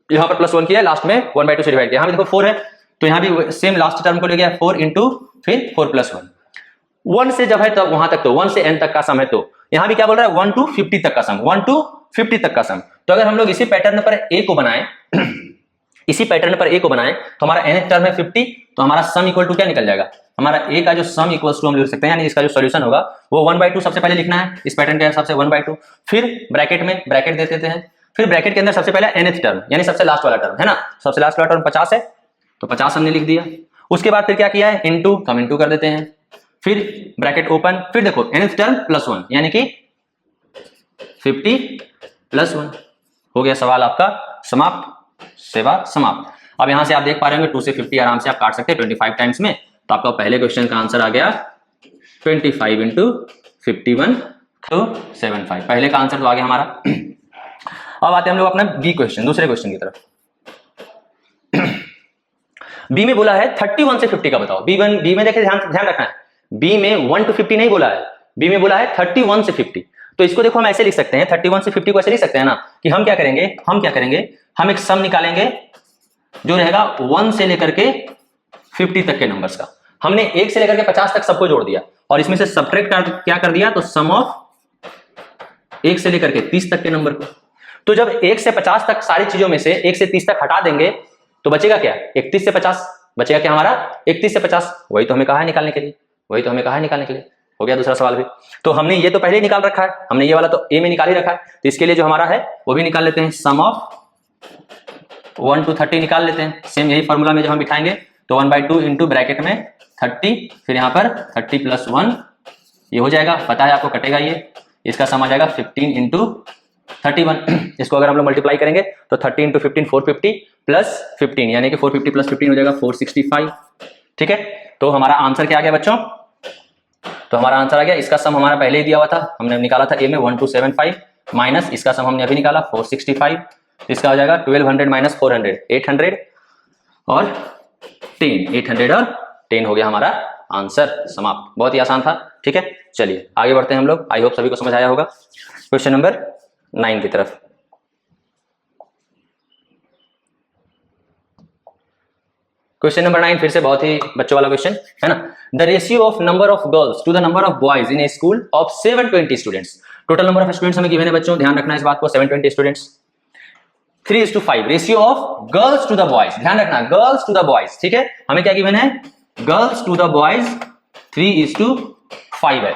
S1: यहां पर प्लस 1 किया है, लास्ट में 1/2 से डिवाइड किया। यहां भी देखो 4 है, तो यहां भी सेम लास्ट टर्म को ले गया 4 इंटू फिर 4 प्लस 1, 1 से जब है तो वहां तक, तो 1 से n तक का सम है, तो यहां भी क्या बोल रहा है 1 टू 50 तक का सम, 1 टू 50 तक का सम। तो अगर हम लोग इसी पैटर्न पर a को बनाएं इसी पैटर्न पर a को बनाएं तो हमारा nth टर्म है 50, तो हमारा सम इक्वल टू क्या निकल जाएगा, हमारा a का जो सम इक्वल्स टू हम लिख सकते हैं, यानी इसका जो सॉल्यूशन होगा वो 1/2 सबसे पहले लिखना है इस पैटर्न के हिसाब से 1/2, फिर ब्रैकेट में ब्रैकेट दे देते हैं, फिर ब्रैकेट के अंदर सबसे पहले nth टर्म यानी सबसे लास्ट वाला टर्म है ना, सबसे लास्ट वाला टर्म 50 है, तो 50 हमने लिख दिया। उसके बाद फिर क्या किया है, इनटू कम इनटू कर देते हैं, फिर ब्रैकेट ओपन, फिर देखो nth टर्म प्लस 1 यानी कि 50 प्लस 1, हो गया सवाल आपका समाप्त, सेवा समाप्त। अब यहां से आप देख पा रहे होंगे 2 से 50 आराम से आप काट सकते हैं 25 टाइम्स में, तो आपका पहले क्वेश्चन का आंसर आ गया 25 इंटू 51 तो 75, पहले का आंसर तो आ गया हमारा। अब आते हैं हम लोग अपना बी क्वेश्चन, दूसरे क्वेश्चन की तरफ। बी में बोला है 31 से 50 का बताओ। बी में देखिए ध्यान रखना है, बी में 1 to 50 नहीं बोला है, बी में बोला है 31 से 50। तो इसको देखो हम ऐसे लिख सकते हैं, 31 से 50 को ऐसे लिख सकते हैं ना कि हम क्या करेंगे, हम एक सम निकालेंगे जो रहेगा 1 से लेकर के 50 तक के नंबर्स का। हमने 1 से लेकर के 50 तक सबको जोड़ दिया और इसमें से सब्ट्रैक्ट क्या कर दिया, तो सम ऑफ 1 से लेकर के 30 तक के नंबर को। तो जब 1 से 50 तक सारी चीजों में से 1 से 30 तक हटा देंगे तो बचेगा क्या, 31 से 50 बचेगा क्या हमारा, 31 से 50, वही तो हमें कहा है निकालने के लिए, हो गया दूसरा सवाल भी। तो हमने ये तो पहले ही निकाल रखा है, हमने ये वाला तो ए में निकाल ही रखा है, तो इसके लिए जो हमारा है वो भी निकाल लेते हैं, सम ऑफ 1 to 30 निकाल लेते हैं। सेम यही फॉर्मूला में जब हम बिठाएंगे तो 1/2 इंटू ब्रैकेट में 30, फिर यहाँ पर 30 प्लस 1 ये हो जाएगा, पता है आपको कटेगा ये, इसका सम आ जाएगा 15 इंटू 31। इसको अगर हम लोग मल्टीप्लाई करेंगे तो 30 इंटू 15 450 प्लस 15 यानी कि 450 प्लस 15 हो जाएगा 465, ठीक है। तो हमारा आंसर क्या आ गया बच्चों, तो हमारा आंसर आ गया, इसका सम हमारा पहले ही दिया हुआ था, हमने निकाला था ए में 1275 माइनस इसका सम हमने अभी निकाला 465, इसका हो जाएगा 1200 माइनस 400 800 और 10 800 और 10 हो गया हमारा आंसर समाप्त। बहुत ही आसान था, ठीक है। चलिए आगे बढ़ते हैं हम लोग, आई होप सभी को समझ आया होगा। क्वेश्चन नंबर 9 की तरफ। क्वेश्चन नंबर 9 फिर से बहुत ही बच्चों वाला क्वेश्चन है ना। The ratio of number of girls to the number of boys in a school of 720 students. Total number of students हमें गिवन है बच्चों, ध्यान रखना इस बात को, 720 students. 3:5 ratio of girls to the boys, ध्यान रखना गर्ल्स टू द बॉयज, ठीक है। हमें क्या गिवन है, गर्ल्स टू द बॉयज 3:5 है।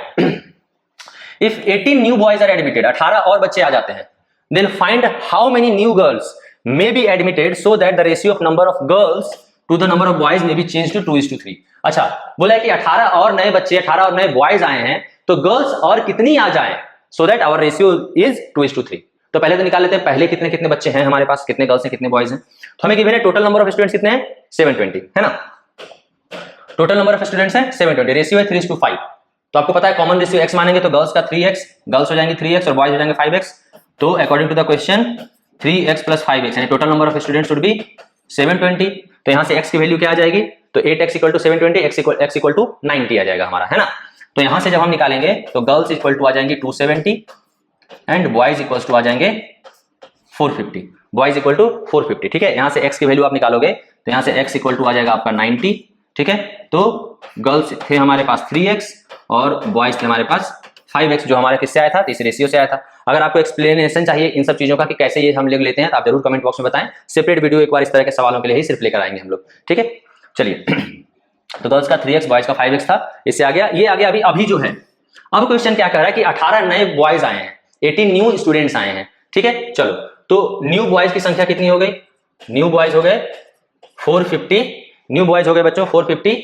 S1: If 18 new boys are admitted, 18 और बच्चे आ जाते हैं, then find how many new girls may be admitted so that the ratio of number of girls to the number of boys may be change to 2:3। अच्छा, बोला है कि 18 और नए बच्चे, 18 और नए बॉयज आए हैं, तो गर्ल्स और कितनी आ जाए so that our ratio is 2:3। तो पहले तो निकाल लेते हैं, पहले कितने कितने बच्चे हैं हमारे पास, कितने गर्ल्स हैं कितने बॉयज हैं। तो हमें गिवन है टोटल नंबर ऑफ स्टूडेंट्स कितने हैं, 720 है ना। टोटल नंबर ऑफ स्टूडेंट्स हैं 720, रेशियो है 3:5। तो आपको पता है कॉमन रेशियो x मानेंगे तो गर्ल्स का 3x, गर्ल्स हो जाएंगे 3x और बॉयज हो जाएंगे 5x। तो according to the question 3x + 5x यानी total number of students should be 720। तो यहां से x की वैल्यू क्या आ जाएगी, तो 8x = 720, x = 90 आ जाएगा हमारा, है ना। तो यहां से जब हम निकालेंगे तो गर्ल्स = आ जाएंगे 270 एंड बॉयज = आ जाएंगे 450, बॉयज = 450, ठीक है। यहां से x की वैल्यू आप निकालोगे तो यहां से x = आ जाएगा आपका 90, ठीक है। तो गर्ल्स थे हमारे पास 3x और बॉयज थे हमारे पास 5x, जो हमारे किससे आया था, इस रेशियो से आया था। अगर आपको एक्सप्लेनेशन चाहिए इन सब चीजों का कि कैसे ये हम लिख लेते हैं तो आप जरूर कमेंट बॉक्स में बताएं, सेपरेट वीडियो एक बार इस तरह के सवालों के लिए ही सिर्फ लेकर आएंगे हम लोग, ठीक है। चलिए तो गर्ल्स का 3x, बॉयज का 5x था, इससे आ गया, ये आ गया अभी जो है। अब क्वेश्चन क्या कर रहा है कि 18 नए बॉयज आए हैं, 18 न्यू स्टूडेंट्स आए हैं, ठीक है। चलो तो न्यू बॉयज की संख्या कितनी हो गई, न्यू बॉयज हो गए 450, न्यू बॉयज हो गए बच्चों 450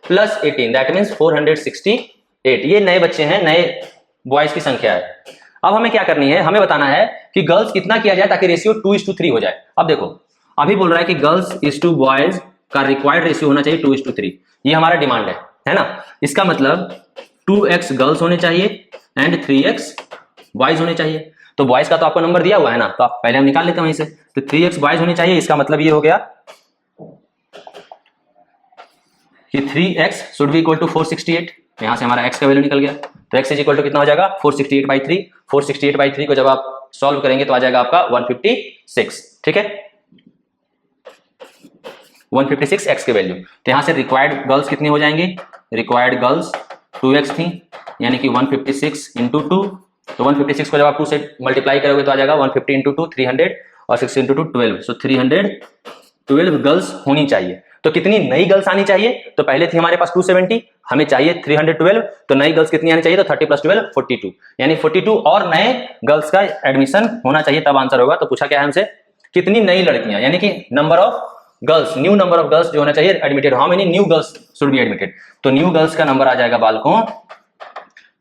S1: प्लस 18 दैट मींस 468। ये नए बच्चे हैं, नए बॉयज की संख्या है। अब हमें क्या करनी है, हमें बताना है कि गर्ल्स कितना किया जाए ताकि रेशियो 2:3 हो जाए। अब देखो अभी बोल रहा है कि गर्ल्स इज टू बॉयज का रिक्वायर्ड रेशियो होना चाहिए 2:3, ये हमारा डिमांड है ना। इसका मतलब 2x गर्ल्स होने चाहिए एंड 3x बॉयज होने चाहिए। तो बॉयज का तो आपको नंबर दिया हुआ है ना, तो आप पहले हम निकाल लेते हैं वहीं से। तो 3x बॉयज होने चाहिए, इसका मतलब ये हो गया कि 3x should be equal to 468। यहां से हमारा x का वैल्यू निकल गया, तो x इज इक्वल टू कितना हो जाएगा 468/3। 468/3 को जब आप सॉल्व करेंगे तो आ जाएगा आपका 156, ठीक है, 156 x की वैल्यू। तो यहां से रिक्वायर्ड गर्ल्स कितनी हो जाएंगी, रिक्वायर्ड गर्ल्स 2x थी यानी कि 156 × 2। तो 156 को जब आप 2 से मल्टीप्लाई करोगे तो आ जाएगा 150 × 2 300 और 6 × 2 12। सो 312 गर्ल्स होनी चाहिए। तो कितनी नई गर्ल्स आनी चाहिए, तो पहले थी हमारे पास 270, हमें चाहिए 312, तो नई गर्ल्स कितनी आनी चाहिए, तो 30 + 12 42, यानी 42 और नए गर्ल्स का एडमिशन होना चाहिए, तब आंसर होगा। तो पूछा क्या है हमसे, कितनी नई लड़कियां, यानी कि number of girls, new number of girls जो होना चाहिए admitted, how many new girls should be admitted. तो न्यू गर्ल्स का नंबर आ जाएगा बालकों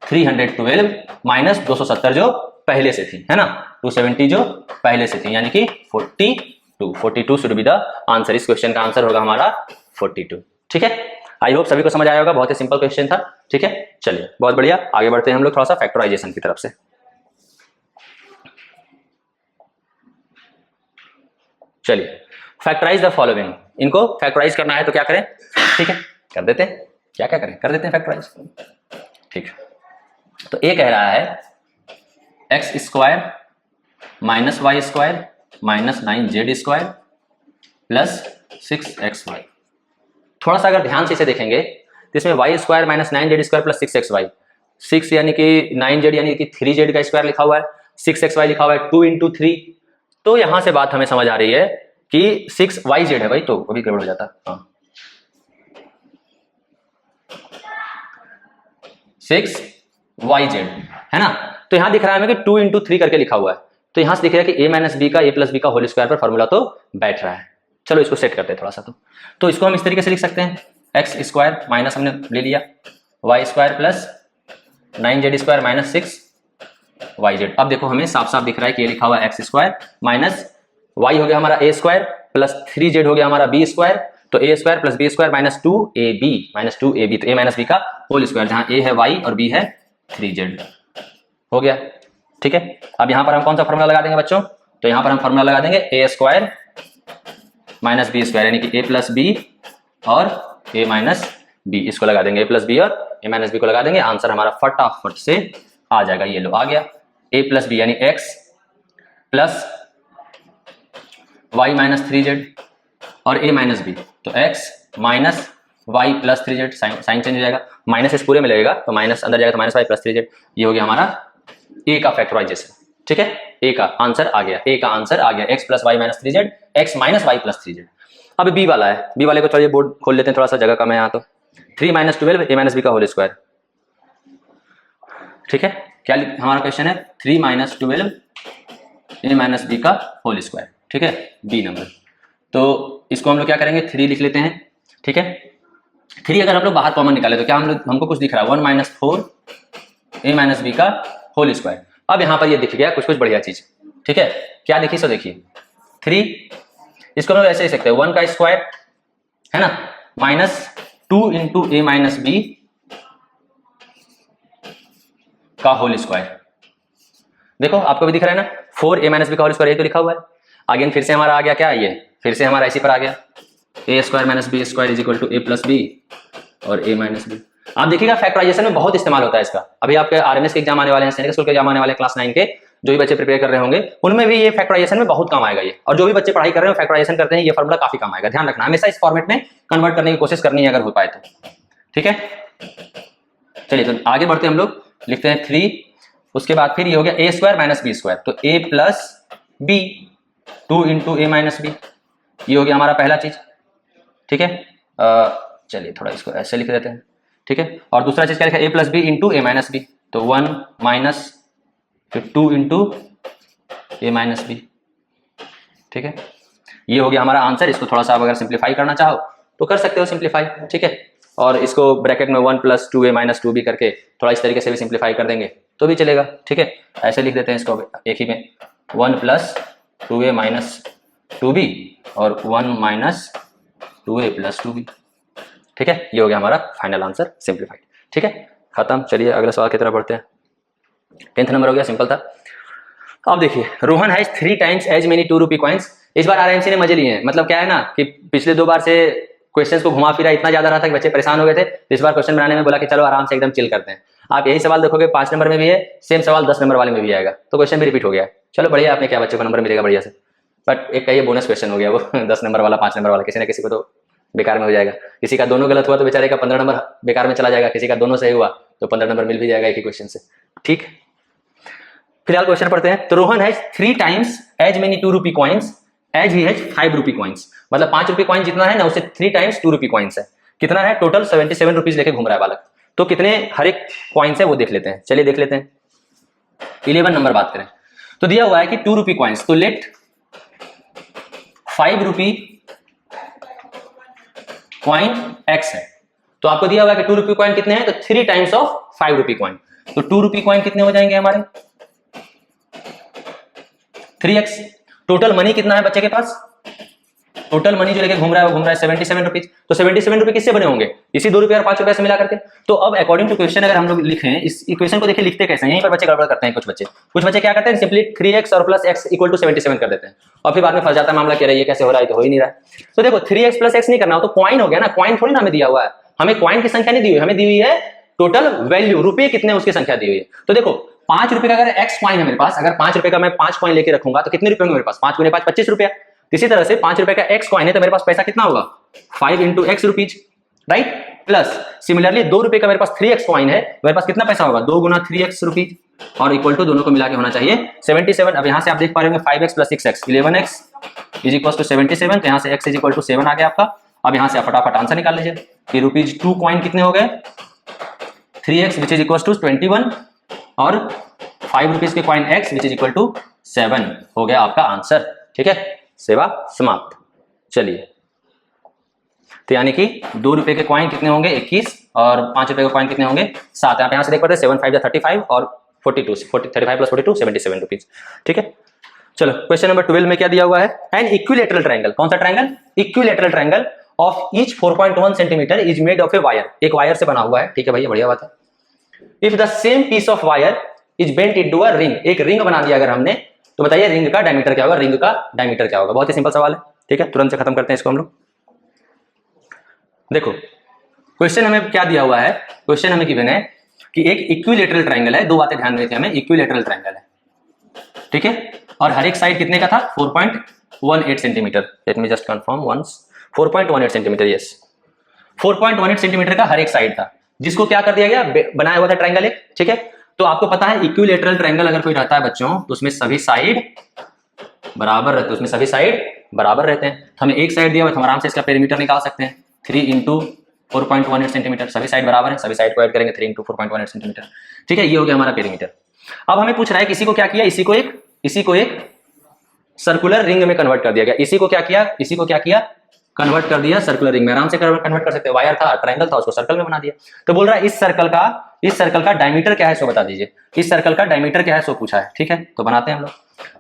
S1: 312 माइनस 270 जो पहले से थी, है ना, 270 जो पहले से थी, यानी कि 42 शुड बी द आंसर। इस क्वेश्चन का आंसर होगा हमारा 42, ठीक है। आई होप सभी को समझ आया होगा, बहुत ही सिंपल क्वेश्चन था, ठीक है। चलिए बहुत बढ़िया, आगे बढ़ते हैं हम लोग थोड़ा सा फैक्टराइजेशन की तरफ से। चलिए फैक्टराइज द फॉलोइंग, इनको फैक्टराइज करना है तो क्या करें, ठीक है, कर देते हैं, क्या करें, कर देते हैं फैक्टराइज, ठीक है। तो ए कह रहा है x² - y² - 9z² + 6xy। थोड़ा सा अगर ध्यान से इसे देखेंगे तो इसमें y² - 9z² + 6xy, 6 यानी कि 9z यानी कि 3z का स्क्वायर लिखा हुआ है, 6xy लिखा हुआ है 2 × 3। तो यहां से बात हमें समझ आ रही है कि 6yz है भाई, तो अभी गड़बड़ हो जाता, हाँ 6yz है ना। तो यहां दिख रहा है हमें कि 2 × 3 करके लिखा हुआ है, तो यहां से दिख रहा है कि a - b का a + b का होल स्क्वायर पर फॉर्मूला तो बैठ रहा है। चलो इसको सेट करते हैं थोड़ा सा। तो इसको हम इस तरीके से लिख सकते हैं, x² माइनस हमने ले लिया y² + 9z² - 6yz। अब देखो हमें साफ साफ दिख रहा है कि ये लिखा हुआ है x² माइनस y हो गया हमारा a² प्लस 3z हो गया हमारा b², तो a² + b² - 2ab तो a - b का होल स्क्वायर, जहां a है y और b है 3z हो गया, ठीक है। अब यहां पर हम कौन सा फॉर्मूला लगा देंगे बच्चों, तो यहां पर हम फॉर्मूला लगा देंगे a² - b² यानी कि a + b और a - b, इसको लगा देंगे, a + b और a - b को लगा देंगे, आंसर हमारा फटाफट से आ जाएगा। ये लो आ गया, a + b यानी x प्लस y - 3z और a - b तो x minus y plus 3z, sign change हो जाएगा, माइनस इस पूरे में लगेगा तो माइनस अंदर जाएगा तो माइनस वाई प्लस 3z। ये हो गया हमारा a का फैक्टराइजेशन, ठीक है, a का आंसर आ गया, a का आंसर आ गया x plus y minus 3z, x minus y plus 3z। अब b वाला है, b वाले को चलिए बोर्ड खोल लेते हैं, थोड़ा सा जगह कम है यहाँ तो। 3 माइनस 12 a माइनस b का होल स्क्वायर, ठीक है, क्या हमारा क्वेश्चन है 3 माइनस 12 a माइनस b का होल स्क्वायर, ठीक है, b नंबर। तो इसको हम लोग क्या करेंगे, 3 लिख लेते हैं, ठीक है। 3 अगर हम लोग बाहर कॉमन निकाले तो क्या हमको कुछ दिख रहा है 1 माइनस 4 a माइनस b का होल स्क्वायर। अब यहाँ पर ये दिख गया कुछ कुछ बढ़िया चीज, ठीक है, क्या देखिए, सो देखिए 3, इसको हम लोग ऐसे ही सकते हैं 1 का स्क्वायर है ना, minus 2 into a minus b का होल स्क्वायर। देखो आपको भी दिख रहा है ना, 4 a माइनस बी का होल स्क्वायर, ये तो लिखा हुआ है। अगेन फिर से हमारा आ गया क्या, ये फिर से हमारा इसी पर आ गया a square minus b square is equal to a plus b और a माइनस बी। आप देखिएगा फैक्टराइजेशन में बहुत इस्तेमाल होता है इसका। अभी आपके आरएमएस के एग्जाम आने वाले हैं, सैनिक स्कूल के एग्जाम आने वाले हैं, क्लास 9 के जो भी बच्चे प्रिपेयर कर रहे होंगे उनमें भी ये फैक्टराइजेशन में बहुत काम आएगा ये। और जो भी बच्चे पढ़ाई कर रहे हैं फैक्टराइजेशन करते हैं, ये फॉर्मूला काफी काम आएगा, ध्यान रखना, हमेशा इस फॉर्मेट में कन्वर्ट करने की कोशिश करनी है अगर हो पाए तो, ठीक है। चलिए तो आगे बढ़ते हैं हम लोग, लिखते हैं 3, उसके बाद फिर ये हो गया a square minus b square, तो a plus b 2 into a minus b, ये हो गया हमारा पहला चीज, ठीक है। चलिए थोड़ा इसको ऐसे लिख देते हैं, ठीक है। और दूसरा चीज क्या लिखा है, a plus b into a minus b, तो 1 माइनस फिर 2 इंटू ए माइनस बी, ठीक है। ये हो गया हमारा आंसर। इसको थोड़ा सा आप अगर सिंप्लीफाई करना चाहो तो कर सकते हो सिंप्लीफाई, ठीक है। और इसको ब्रैकेट में 1 प्लस 2a माइनस 2b करके थोड़ा इस तरीके से भी सिंप्लीफाई कर देंगे तो भी चलेगा, ठीक है। ऐसे लिख देते हैं इसको एक ही में, 1 प्लस 2a माइनस 2b और 1 माइनस 2a प्लस 2b, ठीक है। ये हो गया हमारा फाइनल आंसर सिंप्लीफाइड, ठीक है, खत्म। चलिए अगले सवाल की तरफ बढ़ते हैं। 10th नंबर हो गया, सिंपल था। अब देखिए, Rohan has 3 times as many 2 rupee coins. इस बार आरएमसी ने मजे लिए हैं, मतलब क्या है ना कि पिछले 2 बार से क्वेश्चंस को घुमा फिरा इतना ज्यादा रहा था कि बच्चे परेशान हो गए थे। इस बार क्वेश्चन बनाने में बोला कि चलो आराम से एकदम चिल करते हैं। आप यही सवाल देखोगे 5 नंबर में भी है, सेम सवाल 10 नंबर वाले में भी आएगा, तो क्वेश्चन भी रिपीट हो गया। चलो बढ़िया, आपने क्या बच्चों को नंबर मिलेगा बढ़िया से, बट एक का ये बोनस क्वेश्चन हो गया वो 10 नंबर वाला 5 नंबर वाला, किसी ना किसी को तो बेकार में हो जाएगा। किसी का दोनों गलत हुआ तो बेचारे का 15 नंबर बेकार में चला जाएगा, किसी का दोनों सही हुआ तो 15 नंबर मिल भी जाएगा एक ही क्वेश्चन से, ठीक। फिलहाल क्वेश्चन पढ़ते हैं। तो Rohan has 3 times as many 2 rupee coins as he has 5 rupee coins, मतलब 5 रुपी कॉइन जितना है ना उससे 3 टाइम्स 2 रुपी कॉइन्स है। कितना है टोटल, 77 रुपीज लेके घूम रहा है बालक। तो कितने हर एक कॉइन्स है वो देख लेते हैं, चलिए देख लेते हैं। 11 नंबर बात करें तो दिया हुआ है कि 2 रुपी कॉइन्स, तो लेट 5 रुपी कॉइन x है। तो आपको दिया हुआ है कि 2 रुपी कॉइन कितने हैं, तो 3 टाइम्स ऑफ 5 रुपी कॉइन, तो 2 रुपी कॉइन कितने हो जाएंगे हमारे 3x। टोटल मनी कितना है बच्चे के पास, टोटल मनी जो लेके घूम रहा है वो घूम रहा है 77 रुपीज। तो 77 रुपये किससे बने होंगे, इसी 2 रुपये और 5 रुपये से मिला करके। तो अब अकॉर्डिंग टू क्वेश्चन अगर हम लोग लिखें, इस इक्वेशन को देखिए लिखते कैसे हैं, यहीं पर बच्चे गड़बड़ करते हैं। कुछ बच्चे क्या करते हैं, सिंपली 3x और प्लस x इक्वल टू 77 कर देते हैं और फिर बाद में फंस जाता है मामला, कह रहा है ये कैसे हो रहा है, तो हो ही नहीं रहा है। तो देखो 3x प्लस x नहीं करना हो तो कॉइन हो गया ना, कॉइन थोड़ी ना हमें दिया हुआ है, हमें कॉइन की संख्या नहीं दी हुई, हमें दी हुई है टोटल वैल्यू, रुपये कितने उसकी संख्या दी हुई है। तो देखो 5 रुपए का अगर x कॉइन है मेरे पास, अगर 5 रुपए का मैं 5 कॉइन लेके रखूंगा तो कितने रुपए होंगे मेरे पास, 5 गुने 5 25 रुपया। इसी तरह से 5 रुपए का x कॉइन है तो मेरे पास पैसा कितना होगा 5 into x rupees, right. Plus similarly 2 रुपए का मेरे पास 3x कॉइन है, मेरे पास कितना पैसा होगा 2 गुना 3x रुपीज, और इक्वल टू दोनों को मिला के होना चाहिए 77। अब यहाँ से आप देख पा रहे होंगे 5x plus 6x 11x is equal to 77, तो यहाँ से x इज इक्वल टू 7 आ गया आपका। अब यहाँ से आप फटाफट आंसर निकाल लीजिए कि रुपीज 2 कॉइन कितने हो गए 3x which is equal to 21 और 5 रुपीज के coin x which is equal to 7 हो गया आपका आंसर, ठीक है। सेवा समाप्त। चलिए तो यानी कि 2 रुपए के कॉइन कितने होंगे 21 और 5 रुपए के कॉइन कितने होंगे 7। आप यहाँ से देख पाते हैं 7 5 35 और 42 35 प्लस 42 77 रुपीज, ठीक है। चलो क्वेश्चन नंबर 12 में क्या दिया हुआ है, एन इक्विलेटरल ट्रायंगल, कौन सा triangle, equilateral triangle of each 4.1 centimetre is made of a wire, एक वायर से बना हुआ है, ठीक है भैया बढ़िया बात है। If the same piece of wire is bent into a ring, एक रिंग बना दिया अगर हमने, तो बताइए रिंग का डायमीटर क्या होगा, रिंग का डायमीटर क्या होगा। बहुत ही सिंपल सवाल है, ठीक है, तुरंत से खत्म करते हैं इसको हम लोग। देखो क्वेश्चन हमें क्या दिया हुआ है, क्वेश्चन हमें गिवन है कि एक इक्विलेटरल ट्रायंगल है, 2 बातें ध्यान में रखिए हमें, इक्विलेटरल ट्रायंगल है, ठीक है, और हर एक साइड कितने का था 4.18 centimetre. Let me just confirm once, 4.18 centimetre, yes 4.18 centimetre का हर एक साइड था, जिसको क्या कर दिया गया, बनाया हुआ था ट्रायंगल एक, ठीक है। तो आपको पता है इक्विलेटरल ट्रायंगल अगर कोई रहता है बच्चों तो उसमें सभी साइड बराबर रहते हैं, उसमें सभी साइड बराबर रहते हैं। तो हमें एक साइड दिया हुआ, हम आराम से इसका पेरीमीटर निकाल सकते हैं, 3 इंटू 4.18 सेंटीमीटर, सभी साइड बराबर है, सभी साइड को ऐड करेंगे 3 इंटू 4.18 सेंटीमीटर, ठीक है। ये हो गया हमारा पेरीमीटर। अब हमें पूछ रहा है किसी को क्या किया, इसी को एक सर्कुलर रिंग में कन्वर्ट कर दिया गया। इसी को क्या किया, कन्वर्ट कर दिया सर्कुलर रिंग में। आराम से कन्वर्ट कर सकते हैं, वायर था, ट्रायंगल था, उसको सर्कल में बना दिया। तो बोल रहा है इस सर्कल का डायमीटर क्या है सो बता दीजिए, इस सर्कल का डायमीटर क्या है सो पूछा है, ठीक है। तो बनाते हैं हम लोग।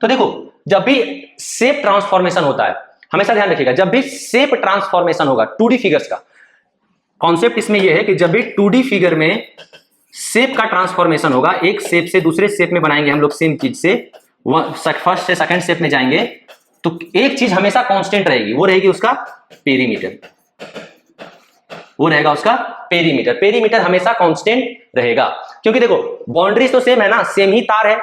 S1: तो देखो जब भी शेप ट्रांसफॉर्मेशन होता है, हमेशा ध्यान रखिएगा, जब भी शेप ट्रांसफॉर्मेशन होगा 2D फिगर्स का कॉन्सेप्ट इसमें यह है कि जब भी 2D फिगर में शेप का ट्रांसफॉर्मेशन होगा, एक शेप से दूसरे शेप में बनाएंगे हम लोग, सेम चीज से फर्स्ट से सेकंड शेप में जाएंगे, तो एक चीज हमेशा कांस्टेंट रहेगी, वो रहेगी उसका पेरीमीटर, वो रहेगा उसका पेरीमीटर। पेरीमीटर हमेशा कांस्टेंट रहेगा, क्योंकि देखो बाउंड्रीज तो सेम है ना, सेम ही तार है।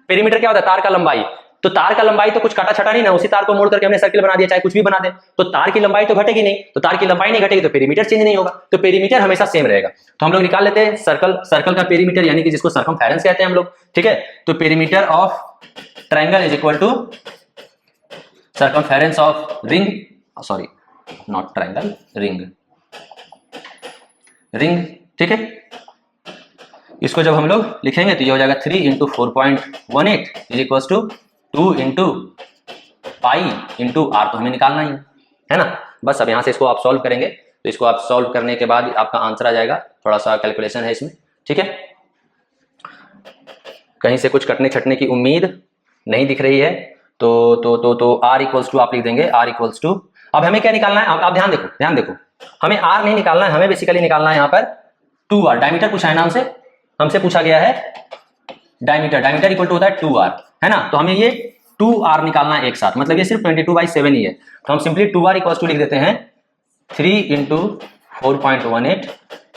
S1: पेरीमीटर क्या होता है, तार का लंबाई। तो तार का लंबाई तो कुछ काटा छटा नहीं ना, उसी तार को मोड़ करके हमने सर्किल बना दिया, चाहे कुछ भी बना दे, तो तार की लंबाई तो घटेगी नहीं। तो तार की लंबाई नहीं घटेगी तो पेरीमीटर चेंज नहीं होगा, तो पेरीमीटर हमेशा सेम रहेगा। तो हम लोग निकाल लेते हैं सर्कल का पेरीमीटर, यानी कि जिसको सर्कमफेरेंस कहते हैं हम लोग, ठीक है। तो perimeter of triangle is equal to circumference of ring, sorry not triangle, ring, ठीक है। इसको जब हम लोग लिखेंगे तो ये हो जाएगा 3 into 4.18 is equal to 2 into pi into r, तो हमें निकालना ही है ना। बस अब यहां से इसको आप सॉल्व करेंगे, तो इसको आप सॉल्व करने के बाद आपका आंसर आ जाएगा। थोड़ा सा कैलकुलेशन है इसमें, ठीक है। कहीं से कुछ कटने छटने की उम्मीद नहीं दिख रही है, तो आर इक्वल्स टू आप लिख देंगे, आर इक्वल्स टू, अब हमें क्या निकालना है, आप ध्यान देखो, हमें आर नहीं निकालना है, हमें बेसिकली निकालना है यहाँ पर 2r। डायमीटर पूछा है ना हमसे पूछा गया है डायमीटर इक्वल टू होता है 2r, है ना। तो हमें ये 2r निकालना है एक साथ, मतलब ये सिर्फ 22/7 ही है। तो हम सिंपली 2r इक्वल टू लिख देते हैं 3 इंटू 4.18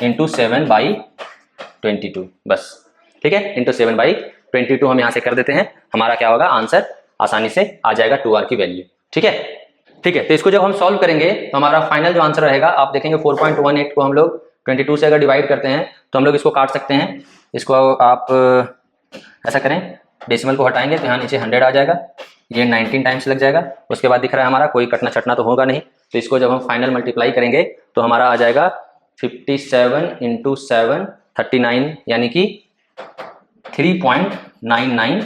S1: इंटू 7/22, बस, ठीक है, इंटू 7/22 हम यहां से कर देते हैं। हमारा क्या होगा, आंसर आसानी से आ जाएगा 2r की वैल्यू, ठीक है। तो इसको जब हम सॉल्व करेंगे तो हमारा फाइनल जो आंसर रहेगा, आप देखेंगे 4.18 को हम लोग 22 से अगर डिवाइड करते हैं तो हम लोग इसको काट सकते हैं। इसको आप ऐसा करें, डेसिमल को हटाएंगे तो यहाँ नीचे 100 आ जाएगा, ये 19 टाइम्स लग जाएगा। उसके बाद दिख रहा है हमारा कोई कटना छटना तो होगा नहीं, तो इसको जब हम फाइनल मल्टीप्लाई करेंगे तो हमारा आ जाएगा 57 इंटू 7 39, यानी कि 3.99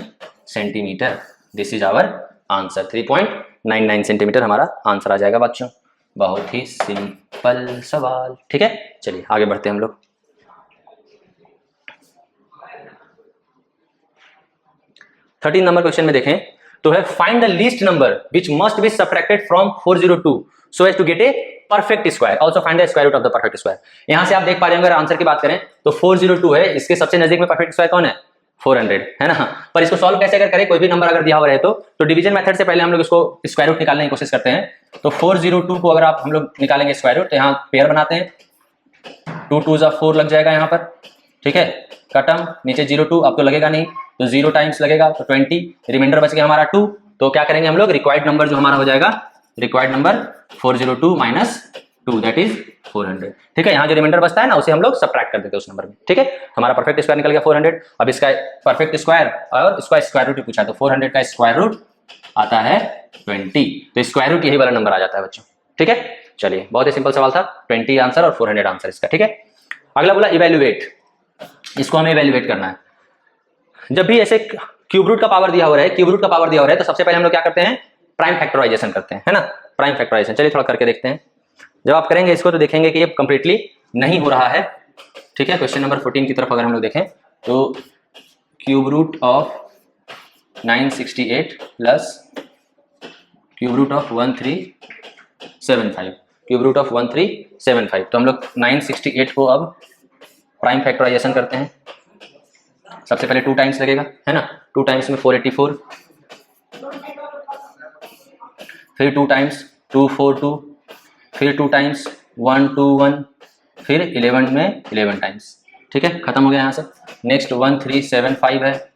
S1: centimetre. This is our answer, 3.99 centimetre हमारा आंसर आ जाएगा बच्चों। बहुत ही सिंपल सवाल, ठीक है। चलिए आगे बढ़ते हैं हम लोग। थर्टीन नंबर क्वेश्चन में देखें तो है find the least number which must be subtracted from 402 so as to get a perfect square, also find the square root of the perfect square. यहां से आप देख पा रहे हैं, अगर आंसर की बात करें तो 402 है, इसके सबसे नजदीक में परफेक्ट स्क्वायर कौन है, 400, है ना। पर इसको सॉल्व कैसे अगर करें, कोई भी नंबर अगर दिया हुआ रहे तो डिवीजन मेथड से पहले हम लोग इसको स्क्वायर रूट निकालने की कोशिश करते हैं। तो 402 को अगर आप हम लोग निकालेंगे स्क्वायर रूट, तो यहाँ पेयर बनाते हैं, 2 2 4 लग जाएगा यहाँ पर, ठीक है। कटम नीचे 02 आपको लगेगा नहीं, तो 0 टाइम्स लगेगा, तो 20, रिमाइंडर बच गया हमारा 2। तो क्या करेंगे हम लोग, रिक्वायर्ड नंबर जो हमारा हो जाएगा, required number 402 minus 2 that is 400, ठीक है। यहाँ जो रिमाइंडर बचता है ना उसे हम लोग सबट्रैक्ट कर देते हैं उस नंबर में, ठीक है। हमारा परफेक्ट स्क्वायर निकल गया 400। अब इसका परफेक्ट स्क्वायर और इसका स्क्वायर रूट पूछा, तो 400 का स्क्वायर रूट आता है 20, तो स्क्वायर रूट यही वाला नंबर आ जाता है बच्चों, ठीक है। चलिए बहुत ही सिंपल सवाल था, 20 आंसर और 400 आंसर इसका, ठीक है। अगला बोला इवेल्युएट, इसको हमें इवेल्युएट करना है। जब भी ऐसे क्यूब रूट का पावर दिया हो रहा है, तो सबसे पहले हम लोग क्या करते हैं, प्राइम फैक्टराइजेशन करते हैं, है ना, प्राइम फैक्टराइजेशन। चलिए थोड़ा करके देखते हैं। जब आप करेंगे इसको तो देखेंगे कि ये कंप्लीटली नहीं हो रहा है, ठीक है। क्वेश्चन नंबर 14 की तरफ अगर हम लोग देखें तो cube root of 968 plus cube root of 1375, तो हम लोग 968 को अब प्राइम फैक्टराइजेशन करते हैं। सबसे पहले 2 टाइम्स लगेगा, है ना, 2 टाइम्स में 484, फिर 2 टाइम्स 242, फिर 2 टाइम्स 121, फिर 11 में 11 टाइम्स, ठीक है। खत्म हो गया यहाँ से। नेक्स्ट 1375 है,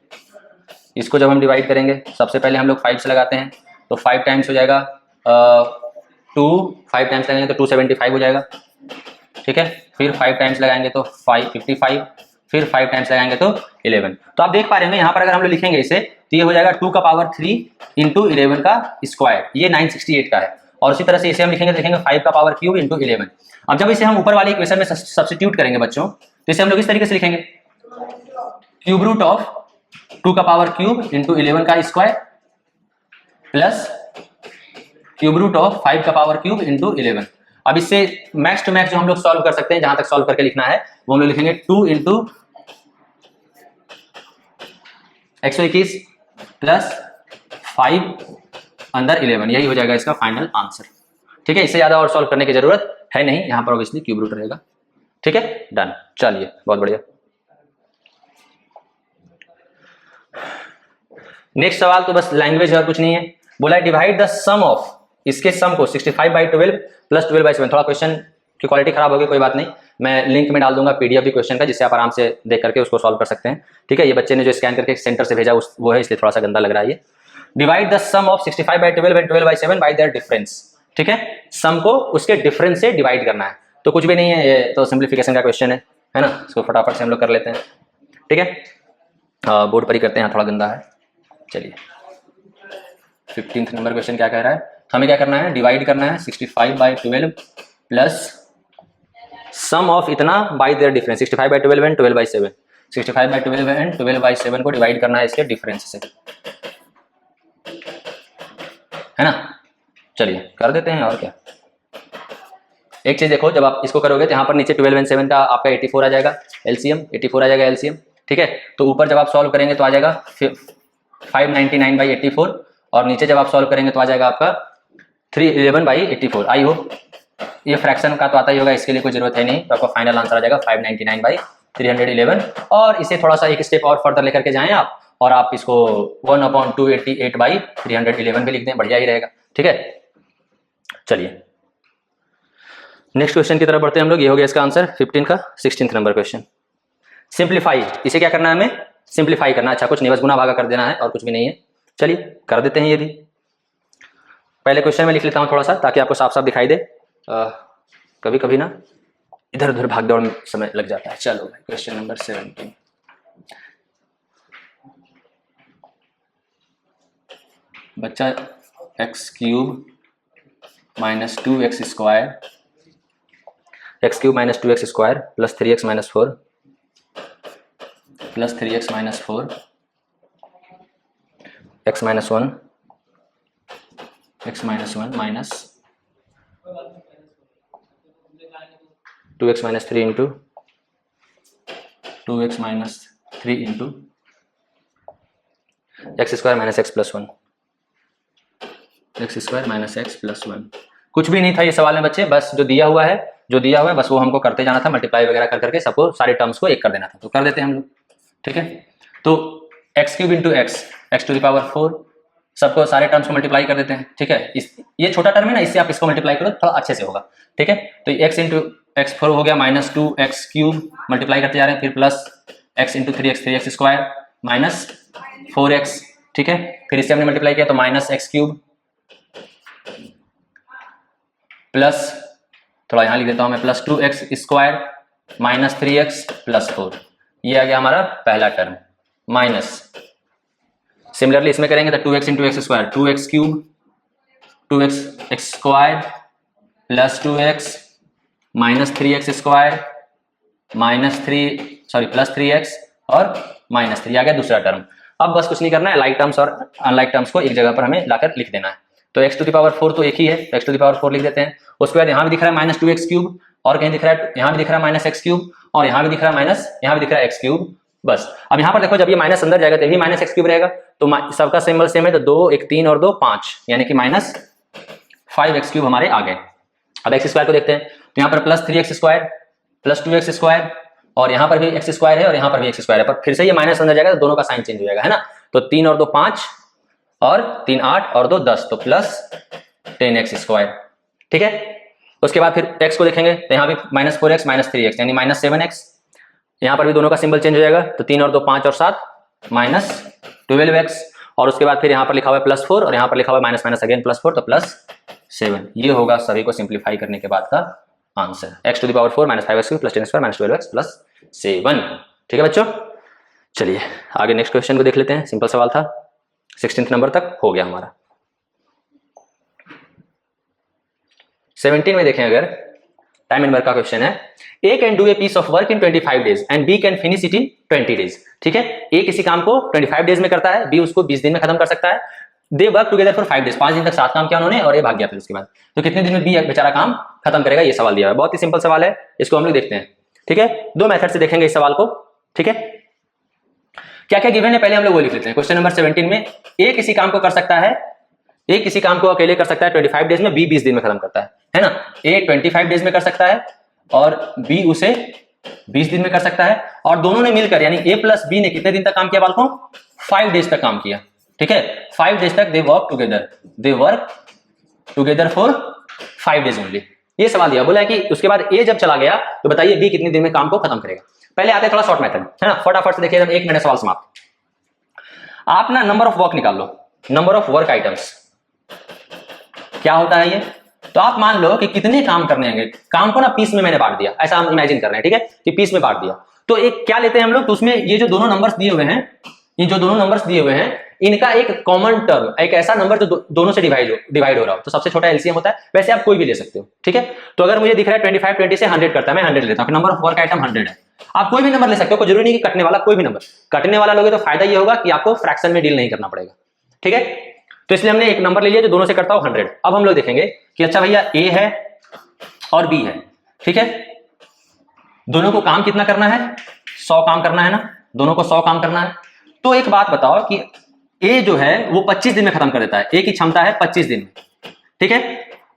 S1: इसको जब हम डिवाइड करेंगे सबसे पहले हम लोग 5 से लगाते हैं, तो 5 टाइम्स हो जाएगा 2 5 टाइम्स लगाएंगे तो 275 हो जाएगा, ठीक है। फिर 5 टाइम्स लगाएंगे तो 55, फिर 5 टाइम्स लगाएंगे तो 11। तो आप देख पा रहे होंगे यहाँ पर अगर हम लोग लिखेंगे इसे तो ये हो जाएगा 2 का पावर 3 इंटू 11 का स्क्वायर, ये 968 का है। और उसी तरह से इसे हम लिखेंगे तो लिखेंगे 5 का पावर क्यूब इंटू 11। अब जब इसे हम ऊपर वाले इक्वेशन में सब्स्टिट्यूट करेंगे बच्चों, तो इसे हम लोग इस तरीके से लिखेंगे, क्यूब रूट ऑफ 2 का पावर क्यूब इंटू 11 का square plus cube root of 5 का पावर क्यूब इंटू 11। अब इससे मैक्स टू मैक्स जो हम लोग सॉल्व कर सकते हैं, जहां तक सॉल्व करके लिखना है वो हम लोग लिखेंगे 2 इंटू 121 प्लस 5 अंदर 11, यही हो जाएगा इसका फाइनल आंसर, ठीक है। इससे ज्यादा और सॉल्व करने की जरूरत है नहीं, यहां पर ऑब्वियसली क्यूब रूट रहेगा, ठीक है। डन, चलिए बहुत बढ़िया। नेक्स्ट सवाल तो बस लैंग्वेज है और कुछ नहीं है। बोला डिवाइड द सम ऑफ, इसके सम को 65/12 प्लस 12/7। थोड़ा क्वेश्चन की क्वालिटी खराब होगी, कोई बात नहीं, मैं लिंक में डाल दूंगा पीडीएफ भी क्वेश्चन का, जिससे आप आराम से देख करके उसको सॉल्व कर सकते हैं, ठीक है। ये बच्चे ने जो स्कैन करके सेंटर से भेजा वो है, इसलिए थोड़ा सा गंदा लग रहा है ये। Divide the sum of 65/12 and 12/7 by their difference, ठीक है। सम को उसके डिफरेंस से डिवाइड करना है, तो कुछ भी नहीं है, ये तो सिंप्लीफिकेशन का क्वेश्चन है ना। इसको फटाफट से हम लोग कर लेते हैं, ठीक है। बोर्ड पर ही करते हैं, थोड़ा गंदा है। चलिए 15th नंबर क्वेश्चन क्या कह रहा है, हमें क्या करना है, डिवाइड करना है 65/12 प्लस सम ऑफ इतना bye their difference, 65/12 and 12/7। 65/12 and 12/7 को डिवाइड करना है इसके डिफरेंस से, है ना। चलिए कर देते हैं, और क्या। एक चीज देखो, जब आप इसको करोगे तो यहाँ पर नीचे 12 एंड 7 का आपका 84 आ जाएगा एलसीएम, 84 आ जाएगा एलसीएम, ठीक है। तो ऊपर जब आप सॉल्व करेंगे तो आ जाएगा 599/84, और नीचे जब आप सॉल्व करेंगे तो आ जाएगा आपका 311/84। आई होप ये फ्रैक्शन का तो आता ही होगा, इसके लिए कोई जरूरत है नहीं, तो आपका फाइनल आंसर आ जाएगा 599/311। और इसे थोड़ा सा एक स्टेप और फर्दर लेकर के जाएं आप, और आप इसको 1/288/311 भी लिख दें, बढ़िया ही रहेगा, ठीक है। चलिए नेक्स्ट क्वेश्चन की तरफ बढ़ते हैं हम लोग। ये हो गया इसका आंसर 15 का। 16th number question, simplify. इसे क्या करना है, हमें सिंप्लीफाई करना है। अच्छा कुछ नहीं, बस गुना भागा कर देना है, और कुछ भी नहीं है। चलिए कर देते हैं ये भी। पहले क्वेश्चन में लिख लेता हूं थोड़ा सा, ताकि आपको साफ साफ दिखाई दे। कभी कभी ना इधर उधर भाग दौड़ में समय लग जाता है। चलो क्वेश्चन नंबर 17, बच्चा x³ minus 2x² x³ minus 2x² plus 3x minus 4 plus 3x minus 4 x minus 1 minus 2x minus 3 into 2x minus 3 into x² minus x plus 1, x² minus x plus 1। कुछ भी नहीं था ये सवाल में बच्चे, बस जो दिया हुआ है बस वो हमको करते जाना था, मल्टीप्लाई वगैरह कर करके सबको सारे टर्म्स को एक कर देना था। तो कर देते हैं हम लोग, ठीक है। तो x³ इंटू x⁴, सबको सारे टर्म्स को मल्टीप्लाई कर देते हैं, ठीक है। ये छोटा टर्म है ना, इससे आप इसको मल्टीप्लाई करो थोड़ा अच्छे से होगा, ठीक है। तो x इंटू x4 हो गया माइनस 2x³ मल्टीप्लाई करते जा रहे हैं, फिर plus x into 3x² minus 4x, ठीक है। फिर इससे हमने मल्टीप्लाई किया तो माइनस x³ प्लस, थोड़ा यहाँ लिख देता हूँ मैं, plus 2x² minus 3x plus 4। ये आ गया हमारा पहला टर्म, माइनस। सिमिलरली इसमें करेंगे तो 2x into x² 2x³ 2x² plus 2x minus 3x² minus 3 plus 3x और माइनस 3 आ गया दूसरा टर्म। अब बस कुछ नहीं करना है, लाइक टर्म्स और अनलाइक टर्म्स को एक जगह पर हमें लाकर लिख देना है। तो x⁴ तो एक ही है, तो x⁴ लिख देते हैं। उसके बाद यहाँ भी दिख रहा है माइनस 2x³, और कहीं दिख रहा है, यहाँ भी दिख रहा है माइनस x³, और यहाँ भी दिख रहा है माइनस, यहाँ भी दिख रहा है x³। बस अब यहाँ पर देखो, जब ये माइनस अंदर जाएगा तो भी माइनस x³ रहेगा, तो सबका सिंबल सेम है, तो 2 1 3 और 2 5, यानी कि माइनस 5x³ हमारे आ गए। अब x² को देखते हैं, तो यहाँ पर प्लस 3x² प्लस 2x², और यहाँ पर भी x² है और यहाँ पर भी x² है, पर फिर से ये माइनस अंदर जाएगा तो दोनों का साइन चेंज हो जाएगा, है ना। तो 3 और 2 5 और 3 8 और 2 10, तो प्लस 10x², ठीक है। उसके बाद फिर x को देखेंगे तो यहाँ भी माइनस 4x माइनस 3x यानी माइनस 7x, यहाँ पर भी दोनों का सिंबल चेंज हो जाएगा, तो 3 और 2 5 और 7 माइनस 12x, और उसके बाद फिर यहाँ पर लिखा हुआ है प्लस 4 और यहाँ पर लिखा हुआ है माइनस माइनस अगेन प्लस 4, तो प्लस 7। ये होगा सभी को सिंप्लीफाई करने के बाद का आंसर, x⁴ - 5x³ + 10² - 12x + 7। ठीक है बच्चों, चलिए आगे नेक्स्ट क्वेश्चन को देख लेते हैं। सिंपल सवाल था, 16th नंबर तक हो गया हमारा। 17 में देखें अगर, टाइम एंड वर्क का क्वेश्चन है। A can do a piece of work in 25 days and B can finish it in 20 days. ठीक है, A किसी काम को 25 डेज में करता है, B उसको 20 दिन में खत्म कर सकता है। They work together for 5 days, 5 दिन तक साथ काम किया उन्होंने और ये भाग गया फिर उसके बाद, तो कितने दिन में B बेचारा काम खत्म करेगा, ये सवाल दिया है। बहुत ही सिंपल सवाल है, इसको हम लोग देखते हैं। ठीक है, दो मेथड से देखेंगे इस सवाल को। ठीक है, क्या क्या गिवन है पहले हम लोग वो लिख लेते हैं। क्वेश्चन नंबर 17 में A किसी काम को कर सकता है, A किसी काम को अकेले कर सकता है 25 डेज में, B 20 दिन में खत्म करता है ना। A 25 डेज में कर सकता है और B उसे 20 दिन में कर सकता है, और दोनों ने मिलकर यानी A + B ने कितने दिन तक काम किया बालकों, 5 डेज तक काम किया। ठीक है, 5 डेज तक they work together for 5 days only. ये सवाल दिया, बोला है कि उसके बाद A जब चला गया तो बताइए B कितने दिन में काम को खत्म करेगा। पहले आते हैं थोड़ा शॉर्ट मेथड, है ना, फटाफट से देखिए, 1 मिनट सवाल समाप्त। आप ना नंबर ऑफ वर्क निकाल लो, नंबर ऑफ वर्क आइटम्स क्या होता है ये। तो आप मान लो कि कितने काम करने होंगे, काम को ना पीस में मैंने बांट दिया, ऐसा हम इमेजिन कर रहे हैं। ठीक है, कि पीस में बांट दिया, तो एक क्या लेते हैं हम लोग, तो उसमें ये जो दोनों नंबर्स दिए हुए हैं, ये जो दोनों नंबर्स दिए हुए हैं, इनका एक कॉमन टर्म, एक ऐसा नंबर जो दोनों से डिवाइड हो रहा हो, तो सबसे छोटा एलसीएम होता है। वैसे आप कोई भी ले सकते हो। ठीक है, तो अगर मुझे दिख रहा है 25 20 से 100 करता है, मैं 100 लेता हूं, नंबर ऑफ वर्क आइटम 100 है। आप कोई भी नंबर ले सकते हो, कोई जरूरी नहीं कि कटने वाला, कोई भी नंबर। कटने वाला लोगे तो फायदा ये होगा कि आपको फ्रैक्शन में डील नहीं करना पड़ेगा। ठीक है, तो इसलिए हमने एक नंबर ले लिया जो दोनों से करता हो 100। अब हम लोग देखेंगे कि अच्छा भैया A है और B है। ठीक है, दोनों को काम कितना करना है, 100 काम करना है ना, दोनों को 100 काम करना है। तो एक बात बताओ कि A जो है वो 25 दिन में खत्म कर देता है, A की क्षमता है 25 दिन में। ठीक है,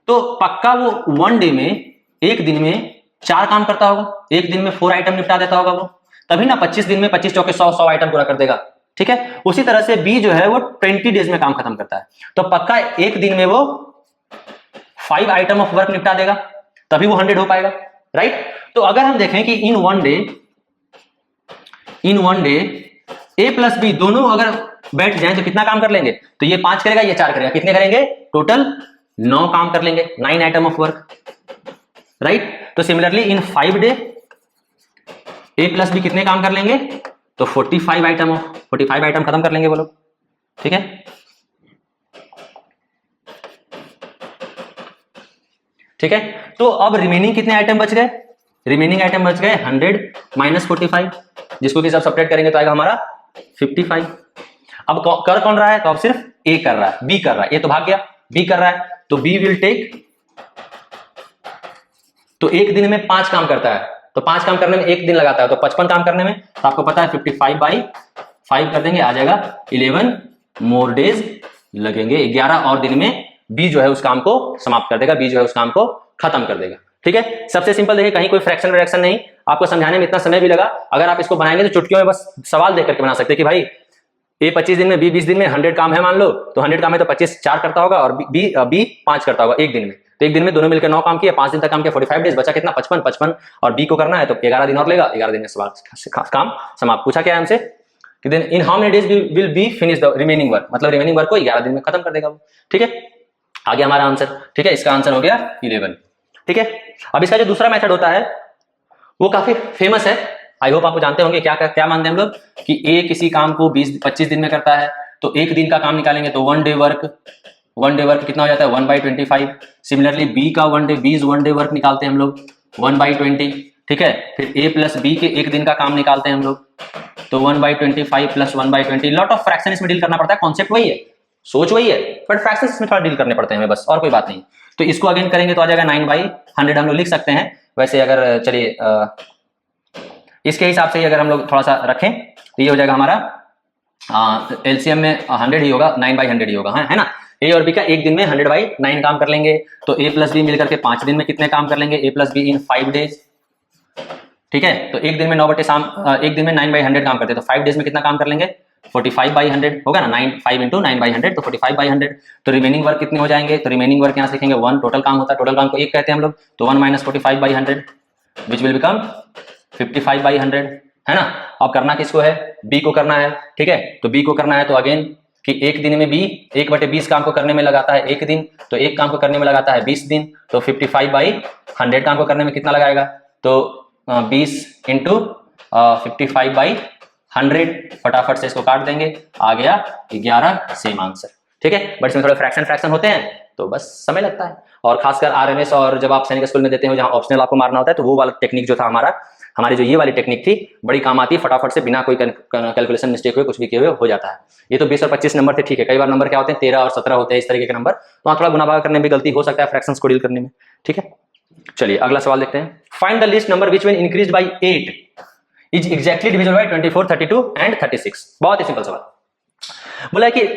S1: तो पक्का वो 1 डे में, एक दिन में 4 काम करता होगा, एक दिन में 4 आइटम निपटा देता होगा वो, तभी ना 25 दिन में 25 चौके 100 आइटम पूरा कर देगा। ठीक है, उसी तरह से B जो है वो 20 डेज में काम खत्म करता है, तो पक्का एक दिन में वो 5 आइटम ऑफ वर्क निपटा देगा, तभी वो 100 हो पाएगा। राइट, तो अगर हम देखें कि in one day A + B दोनों अगर बैठ जाएं तो कितना काम कर लेंगे, तो ये 5 करेगा, ये 4 करेगा, कितने करेंगे, टोटल 9 काम कर लेंगे, 9 आइटम ऑफ वर्क। राइट, तो similarly in 5 day A + B कितने काम कर लेंगे, तो 45 आइटम खत्म कर लेंगे वो लोग। ठीक है, ठीक है, तो अब रिमेनिंग कितने आइटम बच गए, रिमेनिंग आइटम बच गए 100 - 45, जिसको कि सब सब्ट्रैक्ट करेंगे तो आएगा हमारा 55। अब कर कौन रहा है, तो अब सिर्फ A कर रहा है, B कर रहा है, A तो भाग गया, B कर रहा है, तो B विल टेक, तो एक दिन में 5 काम करता है, तो 5 काम करने में एक दिन लगाता है, तो 55 काम करने में, तो आपको पता है 55/5 कर देंगे, आ जाएगा 11 मोर डेज लगेंगे, 11 और दिन में B जो है उस काम को समाप्त कर देगा, B जो है उस काम को खत्म कर देगा। ठीक है, सबसे सिंपल देखिए, कहीं कोई फ्रैक्शन रिडक्शन नहीं, आपको समझाने में इतना समय भी लगा। अगर आप इसको बनाएंगे तो चुटकियों में बस सवाल देख करके बना सकते हैं कि भाई A 25 दिन में, B 20 दिन में, 100 काम है मान लो, तो 100 काम है तो 25 4 करता होगा और B 5 करता होगा एक दिन में, तो एक दिन में दोनों मिलकर 9 काम किया, 5 दिन तक काम किया, 45 डेज, बचा कितना, 55 और B को करना है तो 11 दिन और लेगा, 11 दिन में सवाल काम समाप्त। पूछा क्या है हमसे कि then in how many days will be finish the remaining work, मतलब रिमेनिंग वर्क को 11 दिन में खत्म कर देगा वो। ठीक है, आ गया हमारा आंसर। ठीक है, इसका आंसर हो गया 11। ठीक है, अब इसका जो दूसरा मेथड होता है वो काफी फेमस है, आई होप आप जानते होंगे। क्या मानते हैं हम लोग कि A किसी काम को 20-25 दिन में करता है, तो एक दिन का काम निकालेंगे तो 1 डे वर्क कितना हो जाता है, 1/25। सिमिलरली B का 1 डे वर्क निकालते हैं हम लोग 1/20। ठीक है, फिर A + B के एक दिन का काम निकालते हैं हम लोग, तो 1/25 + 1/20। लॉट ऑफ फ्रैक्शन इसमें डील करना पड़ता है, कॉन्सेप्ट वही है, सोच वही है, बट फ्रैक्शन इसमें थोड़ा डील करने पड़ते हैं बस, और कोई बात नहीं। तो इसको अगेन करेंगे तो आ जाएगा 9/100 हम लोग लिख सकते हैं। वैसे अगर चलिए इसके हिसाब से ही अगर हम लोग थोड़ा सा रखें तो ये हो जाएगा हमारा एलसीएम में 100 ही होगा, 9/100 ही होगा, है ना। A और B का एक दिन में 100/9 काम कर लेंगे, तो A + B मिलकर के 5 दिन में कितने काम कर लेंगे, A + B इन 5 डेज। ठीक है, तो एक दिन में 9/100 एक दिन में 9/100 काम करते हैं, तो 5 डेज में कितना काम कर लेंगे, 45/100 होगा ना, 5 × 9/100 तो 45/100। तो रिमेनिंग वर्क कितने हो जाएंगे, तो रिमेनिंग वर्क यहाँ से लिखेंगे 1, टोटल काम होता है, टोटल काम को 1 कहते हैं हम लोग, तो 1 - 45/100 विच विल बिकम 55/100, है ना। अब करना किसको है, B को करना है। ठीक है, तो B को करना है तो अगेन कि एक दिन में बी 1/20 काम को करने में लगाता है एक दिन, तो एक काम को करने में लगाता है 20 दिन, तो 55/100 काम को करने में कितना लगाएगा, तो 20 इंटू 55/100, फटाफट से इसको काट देंगे, आ गया 11, सेम आंसर। ठीक है, बट इसमें थोड़े फ्रैक्शन होते हैं तो बस समय लगता है, और खासकर आरएमएस और जब आप सैनिक स्कूल में देते हो जहां ऑप्शनल आपको मारना होता है, तो वो वाला टेक्निक जो था हमारी जो ये वाली टेक्निक थी बड़ी काम आती है, फटाफट से बिना कोई कैलकुलेशन मिस्टेक हुए कुछ भी किए हुए हो जाता है। ये तो 20 और 25 नंबर थे, ठीक है, कई बार नंबर क्या होते हैं 13 और 17 होते हैं, इस तरीके के नंबर, तो थोड़ा गुना भागा करने में गलती हो सकता है फ्रैक्शंस को डील करने में। ठीक है, चलिए अगला सवाल देखते हैं। Find the list number which when increased by 8 is exactly divisible by 24, 32 and 36। बहुत ही सिंपल सवाल। बोला है कि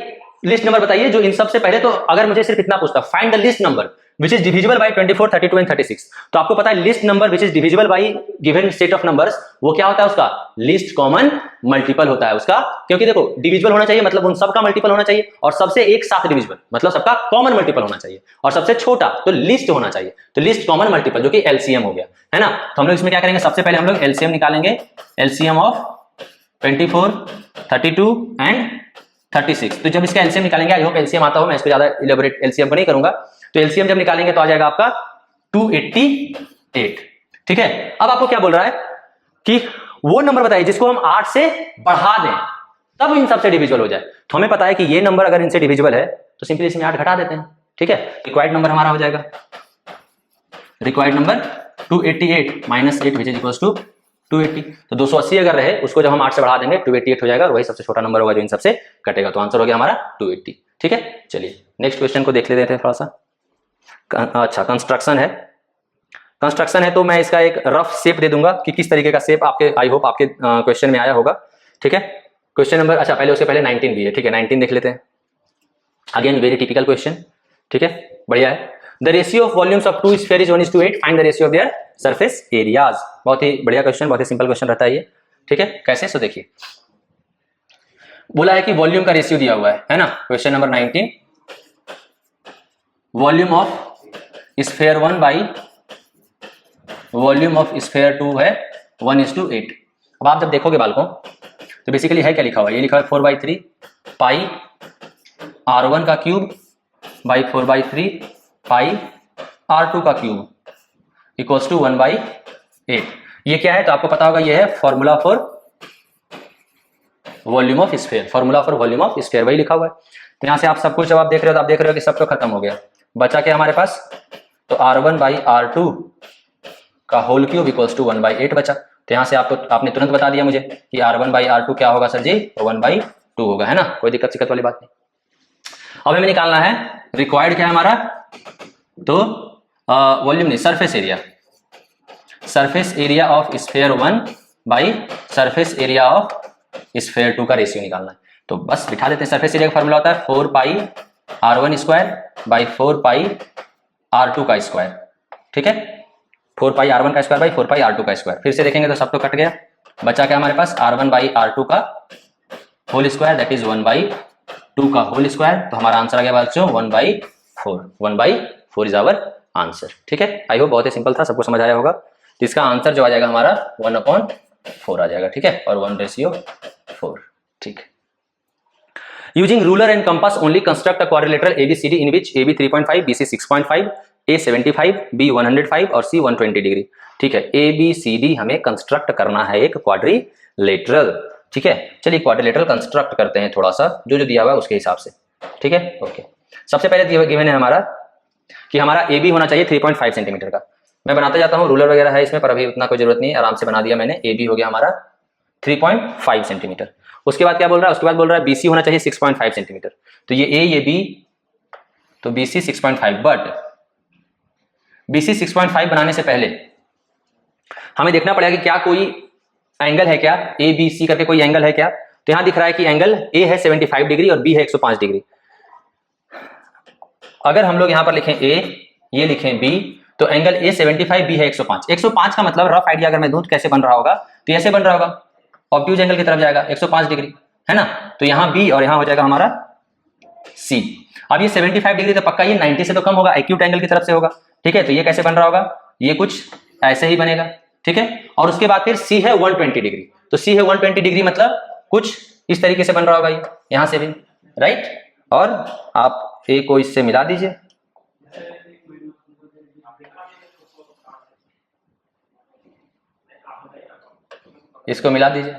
S1: लिस्ट नंबर बताइए जो इन सबसे पहले, तो अगर मुझे सिर्फ इतना पूछता find the list number which is divisible by 24, 32 and 36, तो आपको पता है list number which is divisible by given set of numbers, वो क्या होता है उसका लिस्ट कॉमन मल्टीपल होता है उसका, क्योंकि देखो डिविजिबल होना चाहिए मतलब उन सबका मल्टीपल होना चाहिए, और सबसे एक साथ डिविजिबल मतलब सबका कॉमन मल्टीपल होना चाहिए, और सबसे छोटा तो लिस्ट होना चाहिए, तो लिस्ट कॉमन मल्टीपल जो कि एलसीएम हो गया, है ना। तो हम लोग इसमें क्या करेंगे, सबसे पहले हम लोग एलसीएम निकालेंगे, एलसीएम ऑफ 24, 32 एंड 36। तो जब इसका एलसीएम निकालेंगे, आई होप एलसीएम आता हो, मैं इसको ज्यादा इलेबोरेट एलसीएम को नहीं करूंगा, तो एलसीएम जब निकालेंगे तो आ जाएगा आपका 288। ठीक है, अब आपको क्या बोल रहा है कि वो नंबर बताइए जिसको हम 8 से बढ़ा दें तब इन सबसे डिविजिबल हो जाए। तो हमें पता है कि ये नंबर अगर इनसे डिविजिबल है तो सिंपली इसमें 8 घटा देते हैं। ठीक है, रिक्वायर्ड नंबर हमारा हो जाएगा, required number 288 minus 8 which is equals to 280। तो 280 अगर रहे उसको जब हम 8 से बढ़ा देंगे 288 हो जाएगा, और वही सबसे छोटा नंबर होगा जो इन सबसे कटेगा, तो आंसर हो गया हमारा 280। ठीक है, चलिए नेक्स्ट क्वेश्चन को देख लेते हैं थोड़ा सा। अच्छा, कंस्ट्रक्शन है, कंस्ट्रक्शन है तो मैं इसका एक रफ शेप दे दूंगा कि किस तरीके का शेप आपके, आई होप आपके क्वेश्चन में आया होगा। ठीक है, क्वेश्चन नंबर, अच्छा पहले उससे पहले 19 भी है। ठीक है, 19 देख लेते हैं, अगेन वेरी टिपिकल क्वेश्चन। ठीक है, बढ़िया है। The ratio of volumes of two sphere is 1:8, find the ratio of their surface areas. बहुत ही बढ़िया क्वेश्चन, बहुत ही सिंपल क्वेश्चन रहता है ये। ठीक है, कैसे, सो देखिए, बोला है कि वॉल्यूम का रेशियो दिया हुआ है ना, question number 19, volume of sphere 1 by volume of sphere 2 है 1:8। अब आप जब देखोगे बालकों तो बेसिकली है क्या लिखा हुआ है, ये लिखा है 4/3 पाई r1 का क्यूब बाई 4/3 पाई r2 का क्यूब इक्वल्स टू 1/8। ये क्या है, तो आपको पता होगा ये है formula for volume of sphere, formula for volume of sphere वही लिखा हुआ है। तो यहां से आप सब कुछ जब आप देख रहे हो तो आप देख रहे हो कि सब तो खत्म हो गया, बचा क्या हमारे पास, तो r1/r2 का होल क्यूब इक्वल्स टू 1/8 बचा। तो यहां से आपने तुरंत बता दिया मुझे कि r1/r2 क्या होगा सर जी, 1/2 होगा, है ना, कोई दिक्कत वाली बात नहीं। अब हमें निकालना है रिक्वायर्ड क्या है हमारा, तो वॉल्यूम नहीं, surface area, surface area of sphere 1 by surface area of sphere 2 का रेशियो निकालना है। तो बस बिठा देते हैं, सरफेस एरिया का फॉर्मूला होता है 4πr1 स्क्वायर बाई 4πr2 का स्क्वायर। ठीक है, 4πr1 का स्क्वायर बाई 4πr2 का स्क्वायर। फिर से देखेंगे तो सब तो कट गया, बचा क्या हमारे पास, r1/r2 का होल स्क्वायर दैट इज 1/2 का होल स्क्वायर। तो हमारा आंसर आ गया बच्चों 1/4, 1/4 इज आवर आंसर। ठीक है, आई होप बहुत ही सिंपल था, सबको समझ आया होगा। तो इसका आंसर जो आ जाएगा हमारा 1/4 आ जाएगा। ठीक है, और 1:4। ठीक है, using ruler and compass only construct a quadrilateral ABCD in which AB 3.5, BC 6.5, A 75, B 105 और C 120 डिग्री। ठीक है, ABCD हमें कंस्ट्रक्ट करना है एक क्वाड्रिलेटरल। ठीक है, चलिए क्वाड्रिलेटरल कंस्ट्रक्ट करते हैं थोड़ा सा, जो जो दिया हुआ है उसके हिसाब से। ठीक है, ओके, सबसे पहले गिवन है हमारा कि हमारा AB होना चाहिए 3.5 सेंटीमीटर का। मैं बनाता जाता हूँ, रूलर वगैरह है इसमें, पर अभी उतना कोई जरूरत नहीं है, आराम से बना दिया मैंने। AB हो गया हमारा 3.5 सेंटीमीटर। उसके बाद क्या बोल रहा है, उसके बाद बोल रहा है BC होना चाहिए 6.5 सेंटीमीटर। तो ये A ये B, तो BC 6.5, बट BC 6.5 बनाने से पहले हमें देखना पड़ेगा कि क्या कोई एंगल है क्या, ABC करके कोई एंगल है क्या। तो यहां दिख रहा है कि एंगल A है 75 डिग्री और B है 105 डिग्री। अगर हम लोग यहां पर लिखें A, ये लिखें B, तो एंगल A 75, B है 105। 105 का मतलब रफ आइडिया अगर मैं दूं तो कैसे बन रहा होगा, तो ऐसे बन रहा होगा, ऑब्ट्यूज एंगल की तरफ जाएगा 105 डिग्री, है ना। तो यहां B और यहां हो जाएगा हमारा C। अब ये 75 डिग्री तो पक्का ये 90 से तो कम होगा, एक्यूट एंगल की तरफ से होगा। ठीक है, तो ये कैसे बन रहा होगा, ये कुछ ऐसे ही बनेगा। ठीक है, और उसके बाद फिर C है 120 डिग्री, तो C है 120 डिग्री मतलब कुछ इस तरीके से बन रहा होगा, ये यहां से भी राइट, और आप ए को इससे मिला दीजिए, इसको मिला दीजिए,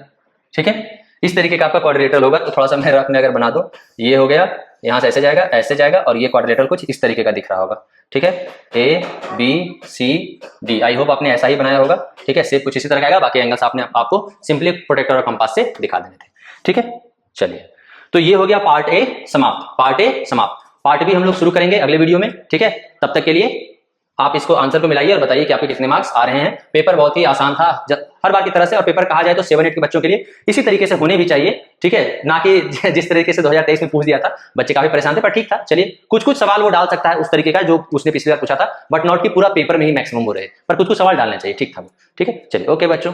S1: ठीक है। इस तरीके का आपका क्वाड्रिलेटरल होगा। तो थोड़ा सा मैं रफ में अगर बना दो, ये हो गया, यहाँ से ऐसे जाएगा और ये क्वाड्रिलेटरल कुछ इस तरीके का दिख रहा होगा, ठीक है। A B C D, I hope आपने ऐसा ही बनाया होगा, ठीक है। शेप कुछ इसी तरह का आएगा, बाकी एंगल्स आपने आपको सिंपली प्रोटेक्टर और कंपास से दिखा देने थे, ठीक है। चलिए, तो ये हो गया पार्ट ए समाप्त, पार्ट ए समाप्त। पार्ट बी हम लोग शुरू करेंगे अगले वीडियो में, ठीक है। तब तक के लिए आप इसको आंसर को मिलाइए और बताइए कि आपके कितने मार्क्स आ रहे हैं। पेपर बहुत ही आसान था हर बार की तरह से, और पेपर कहा जाए तो 7-8 के बच्चों के लिए इसी तरीके से होने भी चाहिए, ठीक है, ना कि जिस तरीके से 2023 में पूछ दिया था। बच्चे काफी परेशान थे, पर ठीक था। चलिए, कुछ कुछ सवाल वो डाल सकता है उस तरीके का जो उसने पिछली बार पूछा था, बट नॉट कि पूरा पेपर में ही मैक्सिमम हो रहे, पर कुछ कुछ सवाल डालने चाहिए, ठीक था वो, ठीक है। चलिए, ओके बच्चों।